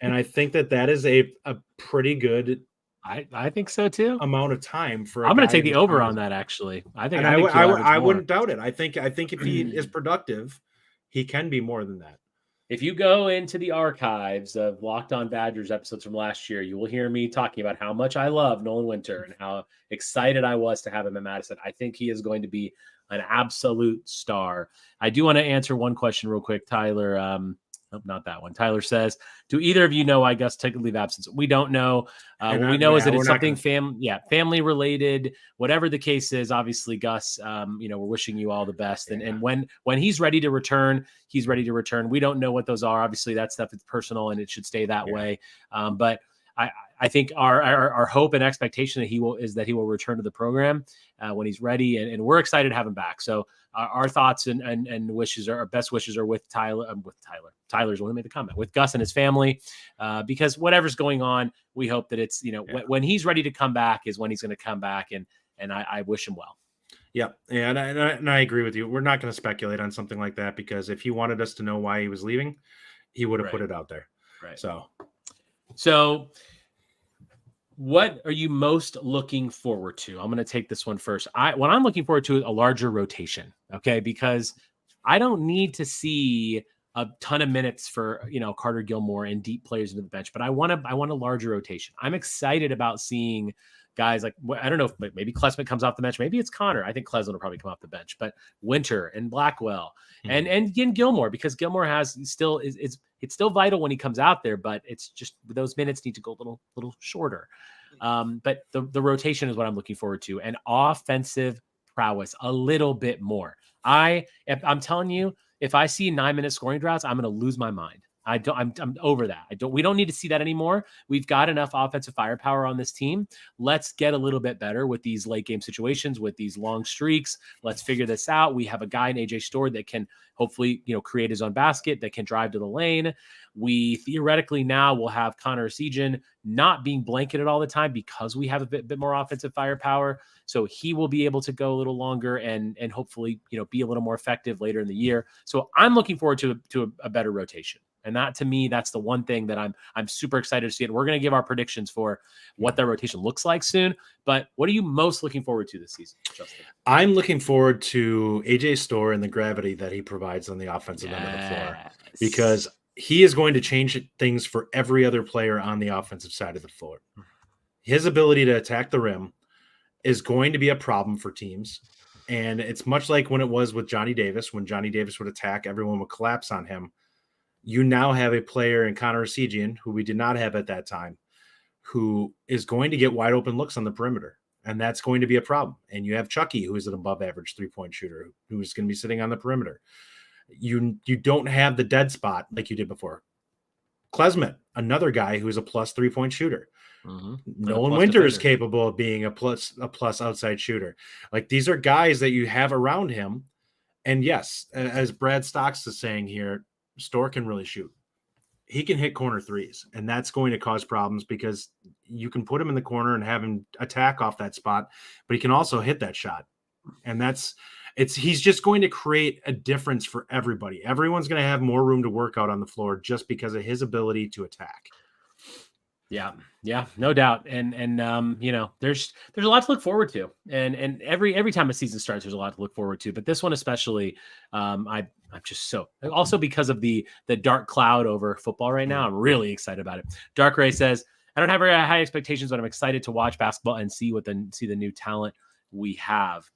B: And I think that is a pretty good –
A: I think so too.
B: Amount of time for.
A: I'm going to take the over on that. Actually, I
B: wouldn't doubt it. I think if he is productive, he can be more than that.
A: If you go into the archives of Locked On Badgers episodes from last year, you will hear me talking about how much I love Nolan Winter and how excited I was to have him in Madison. I think he is going to be an absolute star. I do want to answer one question real quick, Tyler. Nope, not that one. Tyler says, do either of you know why Gus took a leave of absence? We don't know. What we know is that it's something family related, whatever the case is. Obviously, Gus, we're wishing you all the best. And when he's ready to return, he's ready to return. We don't know what those are. Obviously, that stuff is personal and it should stay that way. But I think our hope and expectation that he will return to the program when he's ready, and we're excited to have him back. So our thoughts and wishes, our best wishes are with Tyler. Tyler's one who made the comment, with Gus and his family, because whatever's going on, we hope that it's when he's ready to come back is when he's going to come back, and I wish him well.
B: Yeah, and I agree with you. We're not going to speculate on something like that, because if he wanted us to know why he was leaving, he would have put it out there.
A: Right.
B: So.
A: What are you most looking forward to? I'm going to take this one first. What I'm looking forward to is a larger rotation, okay? Because I don't need to see a ton of minutes for, Carter Gilmore and deep players into the bench, but I want a larger rotation. I'm excited about seeing guys like, I don't know if maybe Klesmit comes off the bench. Maybe it's Connor. I think Klesmit will probably come off the bench, but Winter and Blackwell and again, Gilmore, because Gilmore it's still vital when he comes out there, but it's just those minutes need to go a little shorter. But the rotation is what I'm looking forward to, and offensive prowess a little bit more. I'm telling you, if I see 9-minute scoring droughts, I'm going to lose my mind. I'm over that. We don't need to see that anymore. We've got enough offensive firepower on this team. Let's get a little bit better with these late game situations, with these long streaks. Let's figure this out. We have a guy in AJ Storr that can hopefully, create his own basket, that can drive to the lane. We theoretically now will have Connor Sejan not being blanketed all the time because we have a bit more offensive firepower. So he will be able to go a little longer and hopefully, be a little more effective later in the year. So I'm looking forward to a better rotation. And that, to me, that's the one thing that I'm super excited to see. And we're going to give our predictions for what that rotation looks like soon. But what are you most looking forward to this season, Justin?
B: I'm looking forward to AJ Storr and the gravity that he provides on the offensive end of the floor, because he is going to change things for every other player on the offensive side of the floor. His ability to attack the rim is going to be a problem for teams. And it's much like when it was with Johnny Davis. When Johnny Davis would attack, everyone would collapse on him. You now have a player in Connor Sejan, who we did not have at that time, who is going to get wide open looks on the perimeter. And that's going to be a problem. And you have Chucky, who is an above average 3-point shooter, who is going to be sitting on the perimeter. You don't have the dead spot like you did before. Klesmit, another guy who is a plus 3-point shooter. Nolan Winter is capable of being a plus outside shooter. Like, these are guys that you have around him. And yes, as Brad Stocks is saying here, Storr can really shoot. He can hit corner threes, and that's going to cause problems, because you can put him in the corner and have him attack off that spot, but he can also hit that shot. And he's just going to create a difference for everybody. Everyone's going to have more room to work out on the floor just because of his ability to attack.
A: Yeah, no doubt. And there's a lot to look forward to. And every time a season starts, there's a lot to look forward to. But this one especially, I'm just so, also because of the dark cloud over football right now, I'm really excited about it. Dark Ray says, I don't have very high expectations, but I'm excited to watch basketball and see the new talent we have.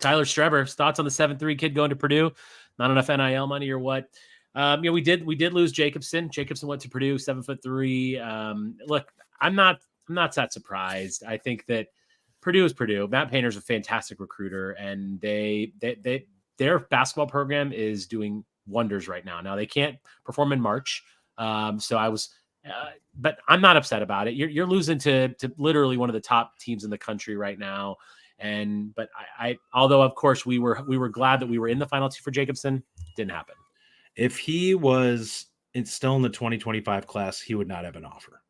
A: Tyler Strever, thoughts on the 7-3 kid going to Purdue? Not enough NIL money or what? We did lose Jacobson. Jacobson went to Purdue, 7'3". Look, I'm not that surprised. I think that Purdue is Purdue. Matt Painter's a fantastic recruiter, and their basketball program is doing wonders right now. Now they can't perform in March, so I was, but I'm not upset about it. You're losing to literally one of the top teams in the country right now, but I although of course we were glad that we were in the Final Two for Jacobson, didn't happen.
B: If he was still in the 2025 class, he would not have an offer.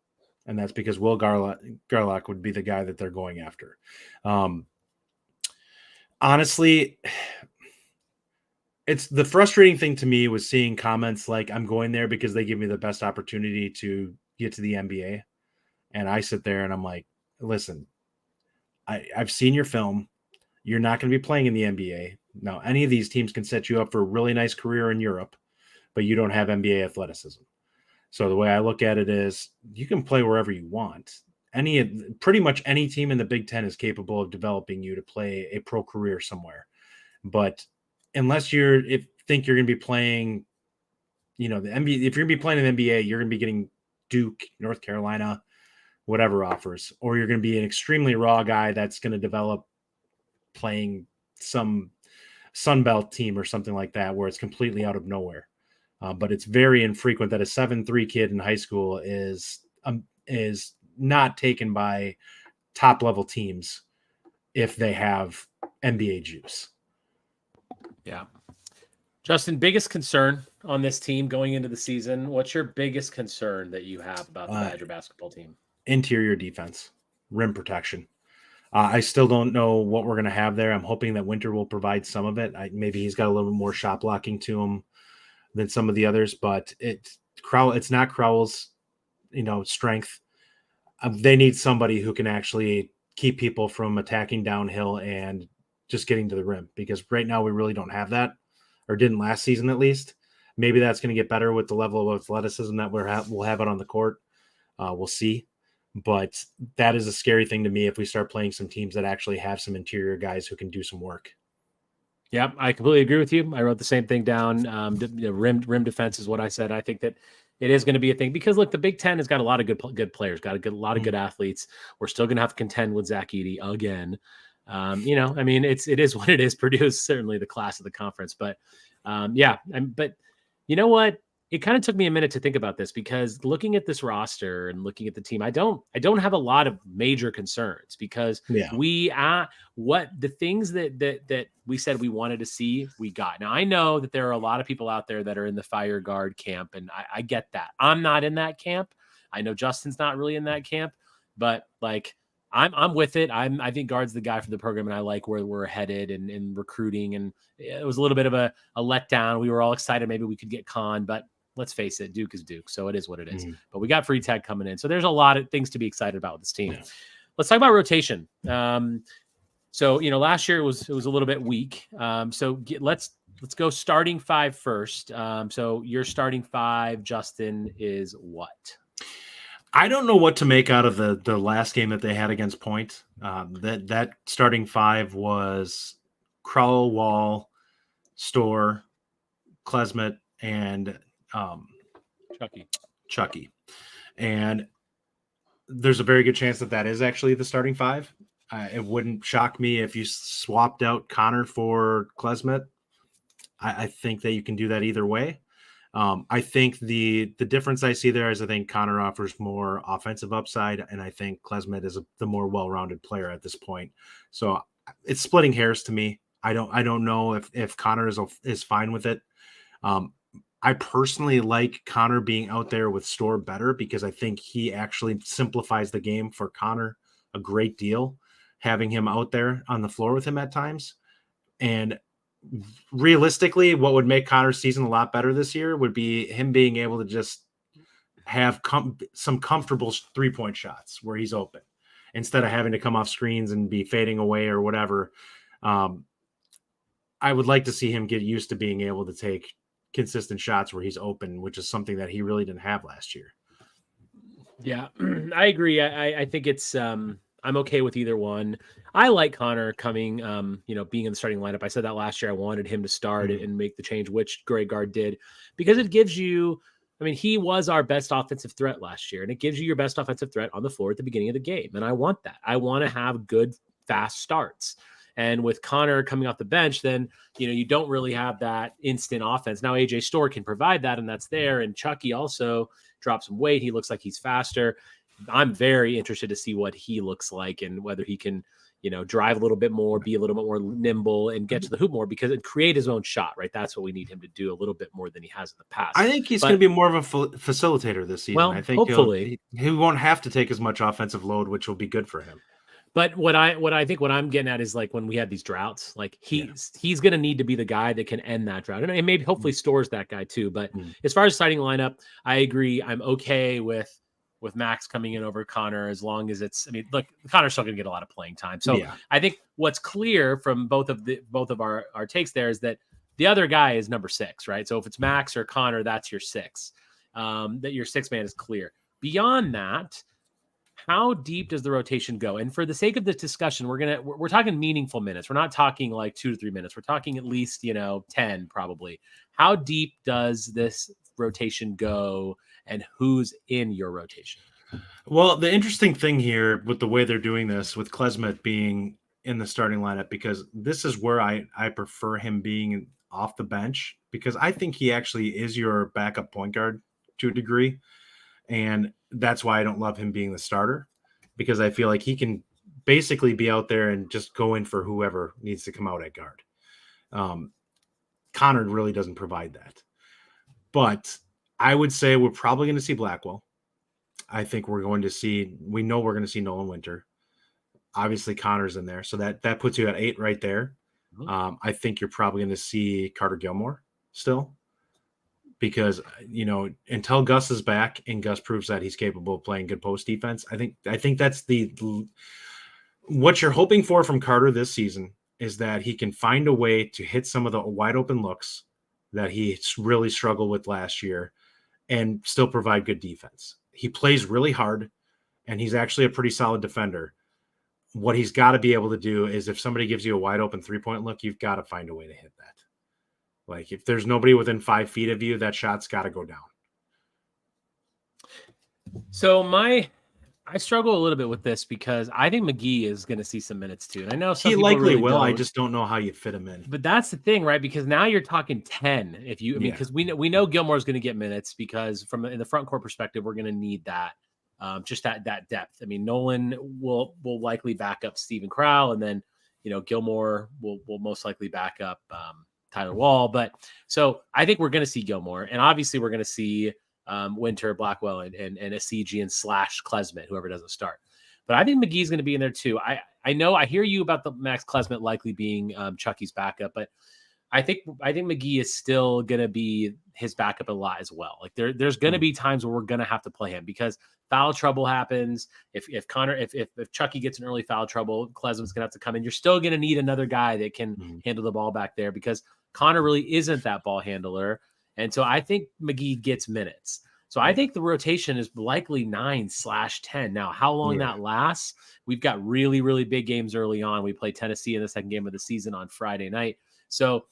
B: And that's because Will Garlock would be the guy that they're going after. Honestly, it's the frustrating thing to me was seeing comments like, I'm going there because they give me the best opportunity to get to the NBA. And I sit there and I'm like, listen, I've seen your film. You're not going to be playing in the NBA. Now, any of these teams can set you up for a really nice career in Europe, but you don't have NBA athleticism. So the way I look at it is you can play wherever you want. Pretty much any team in the Big Ten is capable of developing you to play a pro career somewhere. But unless you think you're going to be playing, the NBA, if you're going to be playing in the NBA, you're going to be getting Duke, North Carolina, whatever offers, or you're going to be an extremely raw guy that's going to develop playing some Sunbelt team or something like that, where it's completely out of nowhere. But it's very infrequent that a 7'3" kid in high school is not taken by top level teams if they have NBA juice.
A: Yeah. Justin, biggest concern on this team going into the season. What's your biggest concern that you have about the Badger basketball team?
B: Interior defense, rim protection. I still don't know what we're going to have there. I'm hoping that Winter will provide some of it. Maybe he's got a little bit more shot blocking to him than some of the others, but it's not Crowell's, strength. They need somebody who can actually keep people from attacking downhill and just getting to the rim, because right now we really don't have that, or didn't last season at least. Maybe that's going to get better with the level of athleticism that we'll have it on the court. We'll see. But that is a scary thing to me if we start playing some teams that actually have some interior guys who can do some work.
A: Yeah, I completely agree with you. I wrote the same thing down. Rim defense is what I said. I think that it is going to be a thing because, look, the Big Ten has got a lot of good players, got a lot of good athletes. We're still going to have to contend with Zach Edey again. It is what it is. Purdue is certainly the class of the conference, but but you know what? It kind of took me a minute to think about this, because looking at this roster and looking at the team, I don't have a lot of major concerns, because what the things that we said we wanted to see, we got. Now, I know that there are a lot of people out there that are in the fire guard camp, and I get that. I'm not in that camp. I know Justin's not really in that camp, but like I'm with it. I think guard's the guy for the program, and I like where we're headed and recruiting. And it was a little bit of a letdown. We were all excited maybe we could get Con, but let's face it, Duke is Duke, so it is what it is. But we got Freitag coming in, so there's a lot of things to be excited about with this team. Yeah. Let's talk about rotation. So last year it was a little bit weak. Let's go starting five first. So your starting five, Justin, is what?
B: I don't know what to make out of the last game that they had against Point. That starting five was Crowell, Wall, Storr, Klesmit, and Chucky. And there's a very good chance that is actually the starting five. It wouldn't shock me if you swapped out Connor for Klesmit. I think that you can do that either way. I think the difference I see there is I think Connor offers more offensive upside, and I think Klesmit is the more well-rounded player at this point. So it's splitting hairs to me. I don't know if Connor is fine with it. I personally like Connor being out there with Storr better, because I think he actually simplifies the game for Connor a great deal, having him out there on the floor with him at times. And realistically, what would make Connor's season a lot better this year would be him being able to just have some comfortable 3-point shots where he's open, instead of having to come off screens and be fading away or whatever. I would like to see him get used to being able to take consistent shots where he's open, which is something that he really didn't have last year.
A: Yeah, I agree. I think it's I'm okay with either one. I like Connor coming, being in the starting lineup. I said that last year. I wanted him to start and make the change, which Greg Gard did, because it gives you, he was our best offensive threat last year, and it gives you your best offensive threat on the floor at the beginning of the game. And I want that. I want to have good fast starts. And with Connor coming off the bench, then, you don't really have that instant offense. Now, AJ Storr can provide that, and that's there. And Chucky also dropped some weight. He looks like he's faster. I'm very interested to see what he looks like and whether he can, drive a little bit more, be a little bit more nimble, and get to the hoop more, because it create his own shot, right? That's what we need him to do a little bit more than he has in the past.
B: I think he's going to be more of a facilitator this season.
A: Well,
B: I think
A: hopefully
B: he won't have to take as much offensive load, which will be good for him.
A: But what I'm getting at is, like, when we have these droughts, like he's going to need to be the guy that can end that drought, and maybe hopefully Storr's that guy too. But as far as starting lineup, I agree. I'm okay with Max coming in over Connor, as long as look, Connor's still going to get a lot of playing time. So I think what's clear from both of our takes there is that the other guy is number 6, right? So if it's Max or Connor, that's your 6. That your 6 man is clear. Beyond that, how deep does the rotation go? And for the sake of this discussion, we're talking meaningful minutes. We're not talking like 2 to 3 minutes. We're talking at least 10 probably. How deep does this rotation go, and who's in your rotation?
B: Well, the interesting thing here with the way they're doing this, with Klesmet being in the starting lineup, because this is where I prefer him being off the bench, because I think he actually is your backup point guard to a degree. And that's why I don't love him being the starter, because I feel like he can basically be out there and just go in for whoever needs to come out at guard. Connor really doesn't provide that. But I would say we're probably going to see Blackwell. I think we know we're going to see Nolan Winter. Obviously, Connor's in there. So that puts you at 8 right there. I think you're probably going to see Carter Gilmore still, because, until Gus is back and Gus proves that he's capable of playing good post defense, I think that's what you're hoping for from Carter this season, is that he can find a way to hit some of the wide open looks that he really struggled with last year and still provide good defense. He plays really hard, and he's actually a pretty solid defender. What he's got to be able to do is, if somebody gives you a wide open 3-point look, you've got to find a way to hit that. Like, if there's nobody within 5 feet of you, that shot's got to go down.
A: So I struggle a little bit with this, because I think McGee is going to see some minutes too. And I know
B: he likely will. I just don't know how you fit him in.
A: But that's the thing, right? Because now you're talking 10. Because we know Gilmore is going to get minutes, because in the front court perspective, we're going to need that, just that depth. Nolan will likely back up Steven Crowell, and then Gilmore will most likely back up Tyler Wall. But so I think we're going to see Gilmore, and obviously we're going to see Winter, Blackwell, and Essegian / Klesmet, whoever doesn't start. But I think McGee's going to be in there too. I know I hear you about the Max Klesmet likely being Chucky's backup, but I think McGee is still going to be his backup a lot as well. Like there's going to be times where we're going to have to play him, because foul trouble happens. If Chucky gets an early foul trouble, Klesmet's going to have to come in. You're still going to need another guy that can handle the ball back there, because Connor really isn't that ball handler. And so I think McGee gets minutes. So I think the rotation is likely 9/10. Now, how long that lasts, we've got really, really big games early on. We play Tennessee in the second game of the season on Friday night. So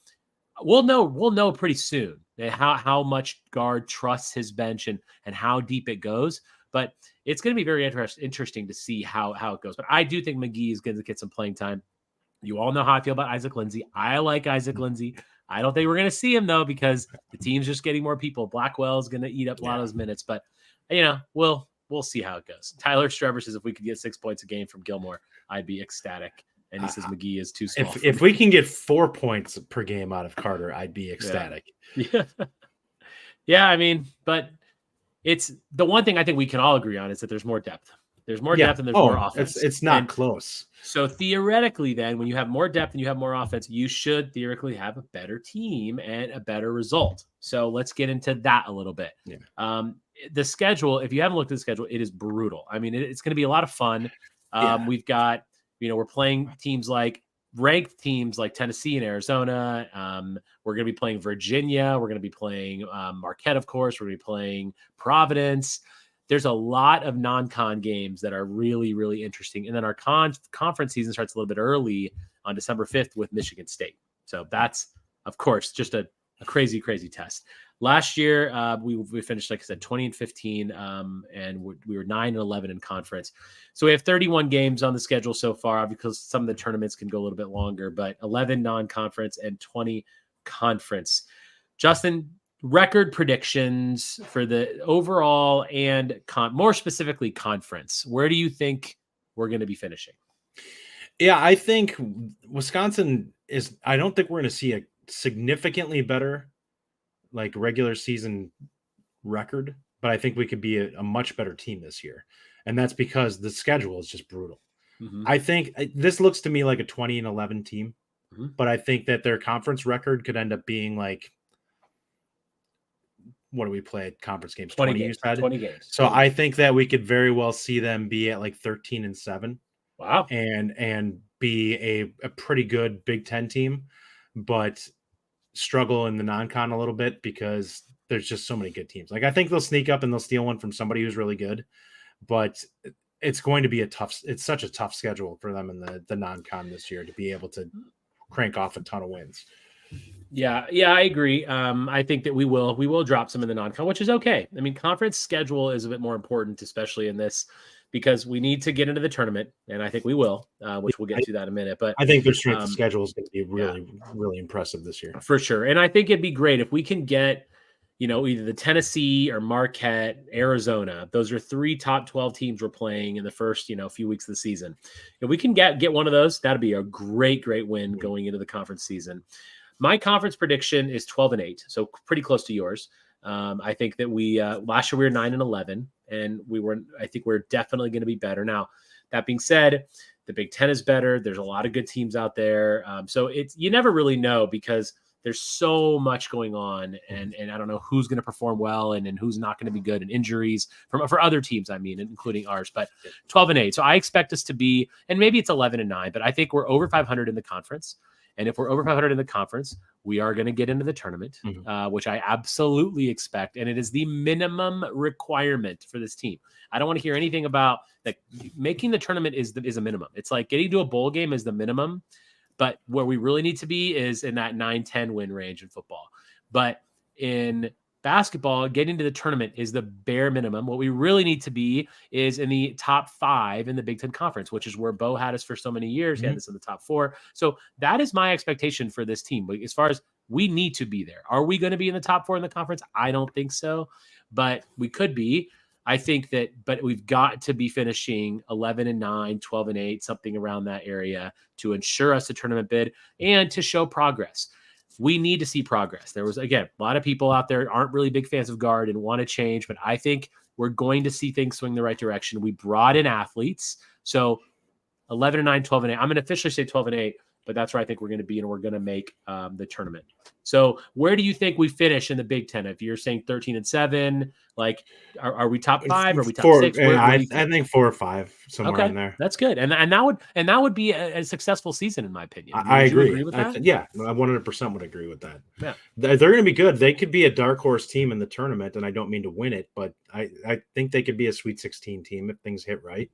A: we'll know pretty soon how much guard trusts his bench and how deep it goes. But it's going to be very interesting to see how it goes. But I do think McGee is going to get some playing time. You all know how I feel about Isaac Lindsay. I like Isaac Lindsay. I don't think we're going to see him, though, because the team's just getting more people. Blackwell is going to eat up a lot of those minutes. But, we'll see how it goes. Tyler Strever says if we could get 6 points a game from Gilmore, I'd be ecstatic. And he says McGee is too small.
B: If we can get 4 points per game out of Carter, I'd be ecstatic.
A: Yeah. But it's the one thing I think we can all agree on is that there's more depth. There's more depth and there's more offense.
B: It's not close.
A: So theoretically, then, when you have more depth and you have more offense, you should theoretically have a better team and a better result. So let's get into that a little bit.
B: Yeah.
A: The schedule, if you haven't looked at the schedule, it is brutal. It's going to be a lot of fun. We've got, we're playing ranked teams like Tennessee and Arizona. We're going to be playing Virginia. We're going to be playing Marquette, of course. We're going to be playing Providence. There's a lot of non-con games that are really, really interesting. And then our conference season starts a little bit early on December 5th with Michigan State. So that's, of course, just a crazy, crazy test. Last year, we finished, like I said, 20-15, and we were 9-11 in conference. So we have 31 games on the schedule so far, because some of the tournaments can go a little bit longer, but 11 non-conference and 20 conference. Justin, record predictions for the overall and more specifically conference. Where do you think we're going to be finishing?
B: Yeah, I think Wisconsin is, I don't think we're going to see a significantly better like regular season record, but I think we could be a much better team this year. And that's because the schedule is just brutal.
A: Mm-hmm.
B: I think this looks to me like a 20-11 team,
A: mm-hmm.
B: but I think that their conference record could end up being like, what do we play at conference games?
A: 20 games.
B: You said?
A: 20 games.
B: So I think that we could very well see them be at like 13-7.
A: Wow.
B: And be a pretty good Big Ten team, but struggle in the non-con a little bit because there's just so many good teams. Like, I think they'll sneak up and they'll steal one from somebody who's really good, but it's going to be it's such a tough schedule for them in the non-con this year to be able to crank off a ton of wins.
A: Yeah, I agree. I think that we will drop some in the non-con, which is okay. I mean, conference schedule is a bit more important, especially in this, because we need to get into the tournament, and I think we will, which we'll get to that in a minute. But
B: I think their strength of schedule is going to be really impressive this year.
A: For sure. And I think it'd be great if we can get, either the Tennessee or Marquette, Arizona. Those are 3 top 12 teams we're playing in the first, few weeks of the season. If we can get one of those, that'd be a great win going into the conference season. My conference prediction is 12-8, so pretty close to yours. I think that we last year we were 9-11, and I think we're definitely going to be better. Now, that being said, the Big Ten is better. There's a lot of good teams out there. So you never really know, because there's so much going on, and I don't know who's going to perform well and who's not going to be good, and injuries for other teams, I mean, including ours. But 12-8. So I expect us to be, and maybe it's 11-9, but I think we're over 500 in the conference. And if we're over 500 in the conference, we are going to get into the tournament, which I absolutely expect. And it is the minimum requirement for this team. I don't want to hear anything about like making the tournament is a minimum. It's like getting to a bowl game is the minimum, but where we really need to be is in that 9-10 win range in football. But in basketball, getting to the tournament is the bare minimum. What we really need to be is in the top 5 in the Big Ten Conference, which is where Bo had us for so many years. He had us in the top 4. So that is my expectation for this team. As far as we need to be there. Are we going to be in the top 4 in the conference? I don't think so, but we could be. I think that, but we've got to be finishing 11-9, 12-8, something around that area to ensure us a tournament bid and to show progress. We need to see progress. There was, again, a lot of people out there aren't really big fans of guard and want to change, but I think we're going to see things swing the right direction. We brought in athletes. So 11-9, 12-8. I'm going to officially say 12-8, but that's where I think we're going to be, and we're going to make the tournament. So where do you think we finish in the Big Ten? If you're saying 13-7, like, are we top 5? Are we top 6?
B: I think 4 or 5, somewhere in there.
A: That's good, and that would be a successful season in my opinion.
B: I agree.
A: Agree with that?
B: Yeah, I 100% would agree with that.
A: Yeah,
B: they're going to be good. They could be a dark horse team in the tournament, and I don't mean to win it, but I think they could be a Sweet 16 team if things hit right.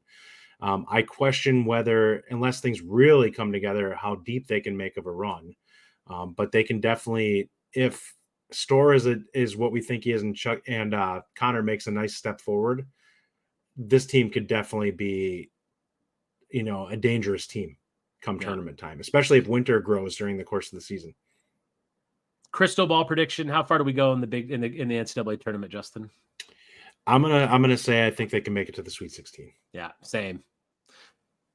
B: I question whether, unless things really come together, how deep they can make of a run. But they can definitely, if Storr is what we think he is, and Chuck and Connor makes a nice step forward, this team could definitely be, a dangerous team come tournament time, especially if winter grows during the course of the season.
A: Crystal ball prediction: how far do we go in the NCAA tournament, Justin?
B: I'm gonna say I think they can make it to the Sweet 16.
A: Yeah, same.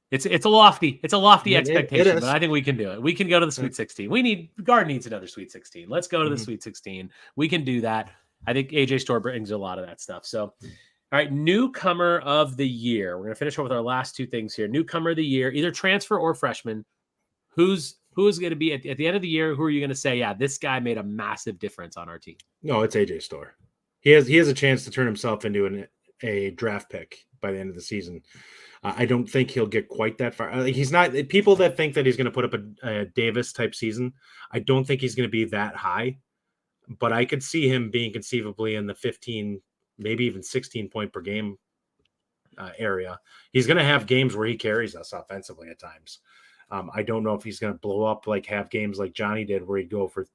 A: It's a lofty expectation, but I think we can do it. We can go to the Sweet 16. Guard needs another Sweet 16. Let's go to the Sweet 16. We can do that. I think AJ Storr brings a lot of that stuff. So, all right, newcomer of the year. We're gonna finish up with our last 2 things here. Newcomer of the year, either transfer or freshman. Who's going to be at the end of the year? Who are you going to say, yeah, this guy made a massive difference on our team?
B: No, it's AJ Storr. He has a chance to turn himself into a draft pick by the end of the season. I don't think he'll get quite that far. He's not. People that think that he's going to put up a Davis type season, I don't think he's going to be that high. But I could see him being conceivably in the 15, maybe even 16 point per game area. He's going to have games where he carries us offensively at times. I don't know if he's going to blow up, like have games like Johnny did where he'd go for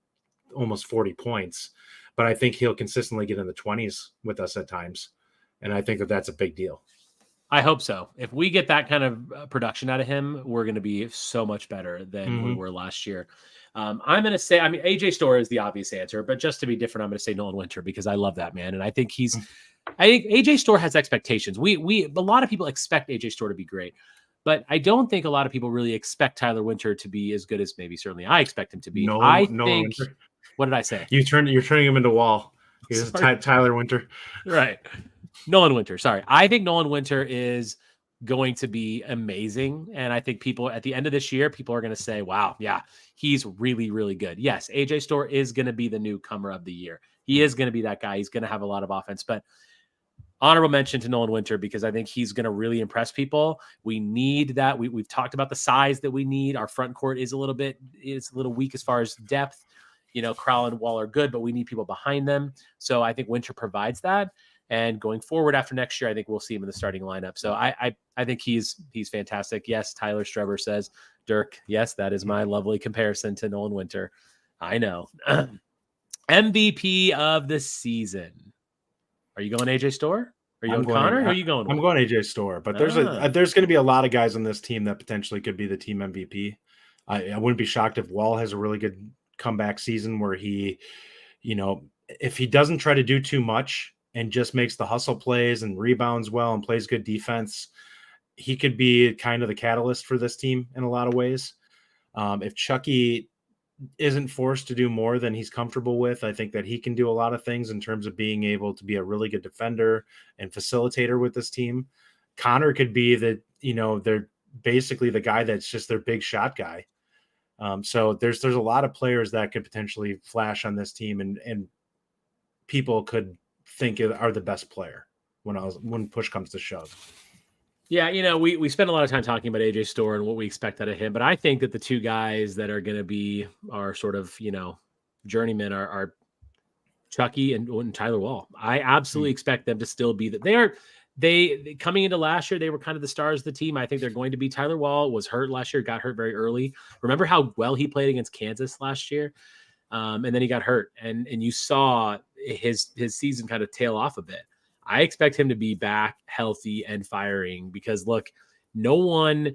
B: almost 40 points. but I think he'll consistently get in the 20s with us at times. And I think that that's a big deal.
A: I hope so. If we get that kind of production out of him, we're going to be so much better than we were last year. I'm going to say, AJ Storr is the obvious answer, but just to be different, I'm going to say Nolan Winter because I love that man. And I think I think AJ Storr has expectations. A lot of people expect AJ Storr to be great, but I don't think a lot of people really expect Tyler Winter to be as good as maybe certainly I expect him to be. Winter. What did I say?
B: You're turning him into Wall. He's Tyler Winter.
A: Right. Nolan Winter. Sorry. I think Nolan Winter is going to be amazing. And I think people at the end of this year, people are going to say, wow, yeah, he's really, really good. Yes. AJ Storr is going to be the newcomer of the year. He is going to be that guy. He's going to have a lot of offense, but honorable mention to Nolan Winter because I think he's going to really impress people. We need that. We've talked about the size that we need. Our front court is a little weak as far as depth. Crowell and Wall are good, but we need people behind them. So I think Winter provides that. And going forward after next year, I think we'll see him in the starting lineup. So I think he's fantastic. Yes, Tyler Streber says, Dirk, yes, that is my lovely comparison to Nolan Winter. I know. MVP of the season. Are you going AJ Storr? Are you going Connor? Or are you going?
B: I'm going AJ Storr, but there's going to be a lot of guys on this team that potentially could be the team MVP. I wouldn't be shocked if Wall has a really good comeback season where he, if he doesn't try to do too much and just makes the hustle plays and rebounds well and plays good defense, he could be kind of the catalyst for this team in a lot of ways. If Chucky isn't forced to do more than he's comfortable with, I think that he can do a lot of things in terms of being able to be a really good defender and facilitator with this team. Connor could be they're basically the guy that's just their big shot guy. So there's a lot of players that could potentially flash on this team and people could think are the best player when push comes to shove.
A: Yeah, we spend a lot of time talking about AJ Storr and what we expect out of him, but I think that the two guys that are going to be our sort of, journeymen are Chucky and Tyler Wall. I absolutely expect them to still be that. They coming into last year, they were kind of the stars of the team. I think they're going to be. Tyler Wall was hurt last year, got hurt very early. Remember how well he played against Kansas last year? And then he got hurt and you saw his season kind of tail off a bit. I expect him to be back healthy and firing because look, no one,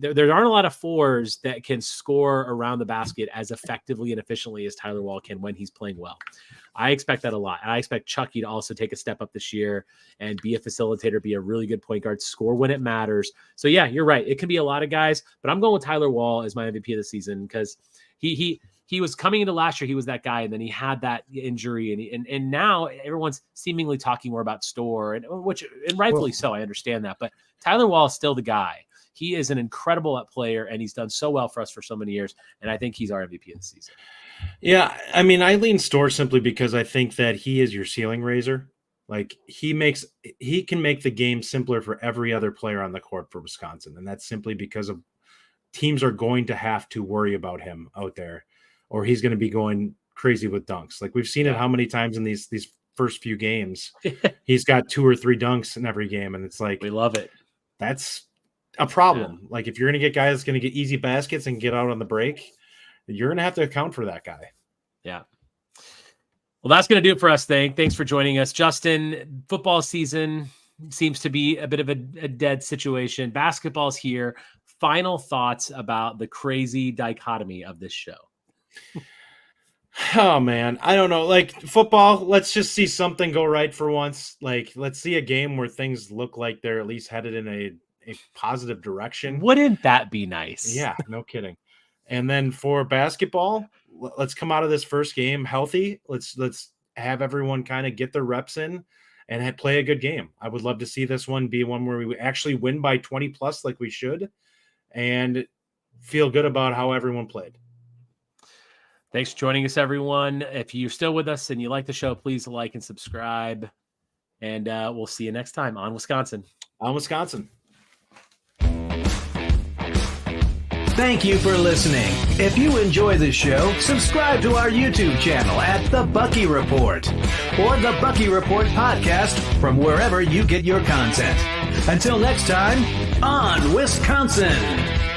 A: there aren't a lot of fours that can score around the basket as effectively and efficiently as Tyler Wall can when he's playing well. I expect that a lot. And I expect Chucky to also take a step up this year and be a facilitator, be a really good point guard, score when it matters. So yeah, you're right. It can be a lot of guys, but I'm going with Tyler Wall as my MVP of the season because he was coming into last year. He was that guy, and then he had that injury, and now everyone's seemingly talking more about Storr, and rightfully so. I understand that, but Tyler Wall is still the guy. He is an incredible player, and he's done so well for us for so many years, and I think he's our MVP of the season.
B: Yeah, I lean Storr simply because I think that he is your ceiling raiser. Like he can make the game simpler for every other player on the court for Wisconsin, and that's simply because of teams are going to have to worry about him out there, or he's going to be going crazy with dunks. Like we've seen it how many times in these first few games. He's got 2 or 3 dunks in every game, and it's like
A: we love it.
B: That's a problem. Yeah. Like if you're going to get guys that's going to get easy baskets and get out on the break, you're going to have to account for that guy.
A: Yeah. Well, that's going to do it for us. Thanks for joining us. Justin, football season seems to be a bit of a dead situation. Basketball's here. Final thoughts about the crazy dichotomy of this show.
B: Oh, man. I don't know. Like football, let's just see something go right for once. Like, let's see a game where things look like they're at least headed in a positive direction.
A: Wouldn't that be nice?
B: Yeah, no kidding. And then for basketball, let's come out of this first game healthy. Let's have everyone kind of get their reps in and play a good game. I would love to see this one be one where we actually win by 20 plus like we should and feel good about how everyone played.
A: Thanks for joining us, everyone. If you're still with us and you like the show, please like and subscribe. And we'll see you next time on Wisconsin.
B: On Wisconsin.
C: Thank you for listening. If you enjoy the show, subscribe to our YouTube channel at The Bucky Report or The Bucky Report Podcast from wherever you get your content. Until next time, on Wisconsin.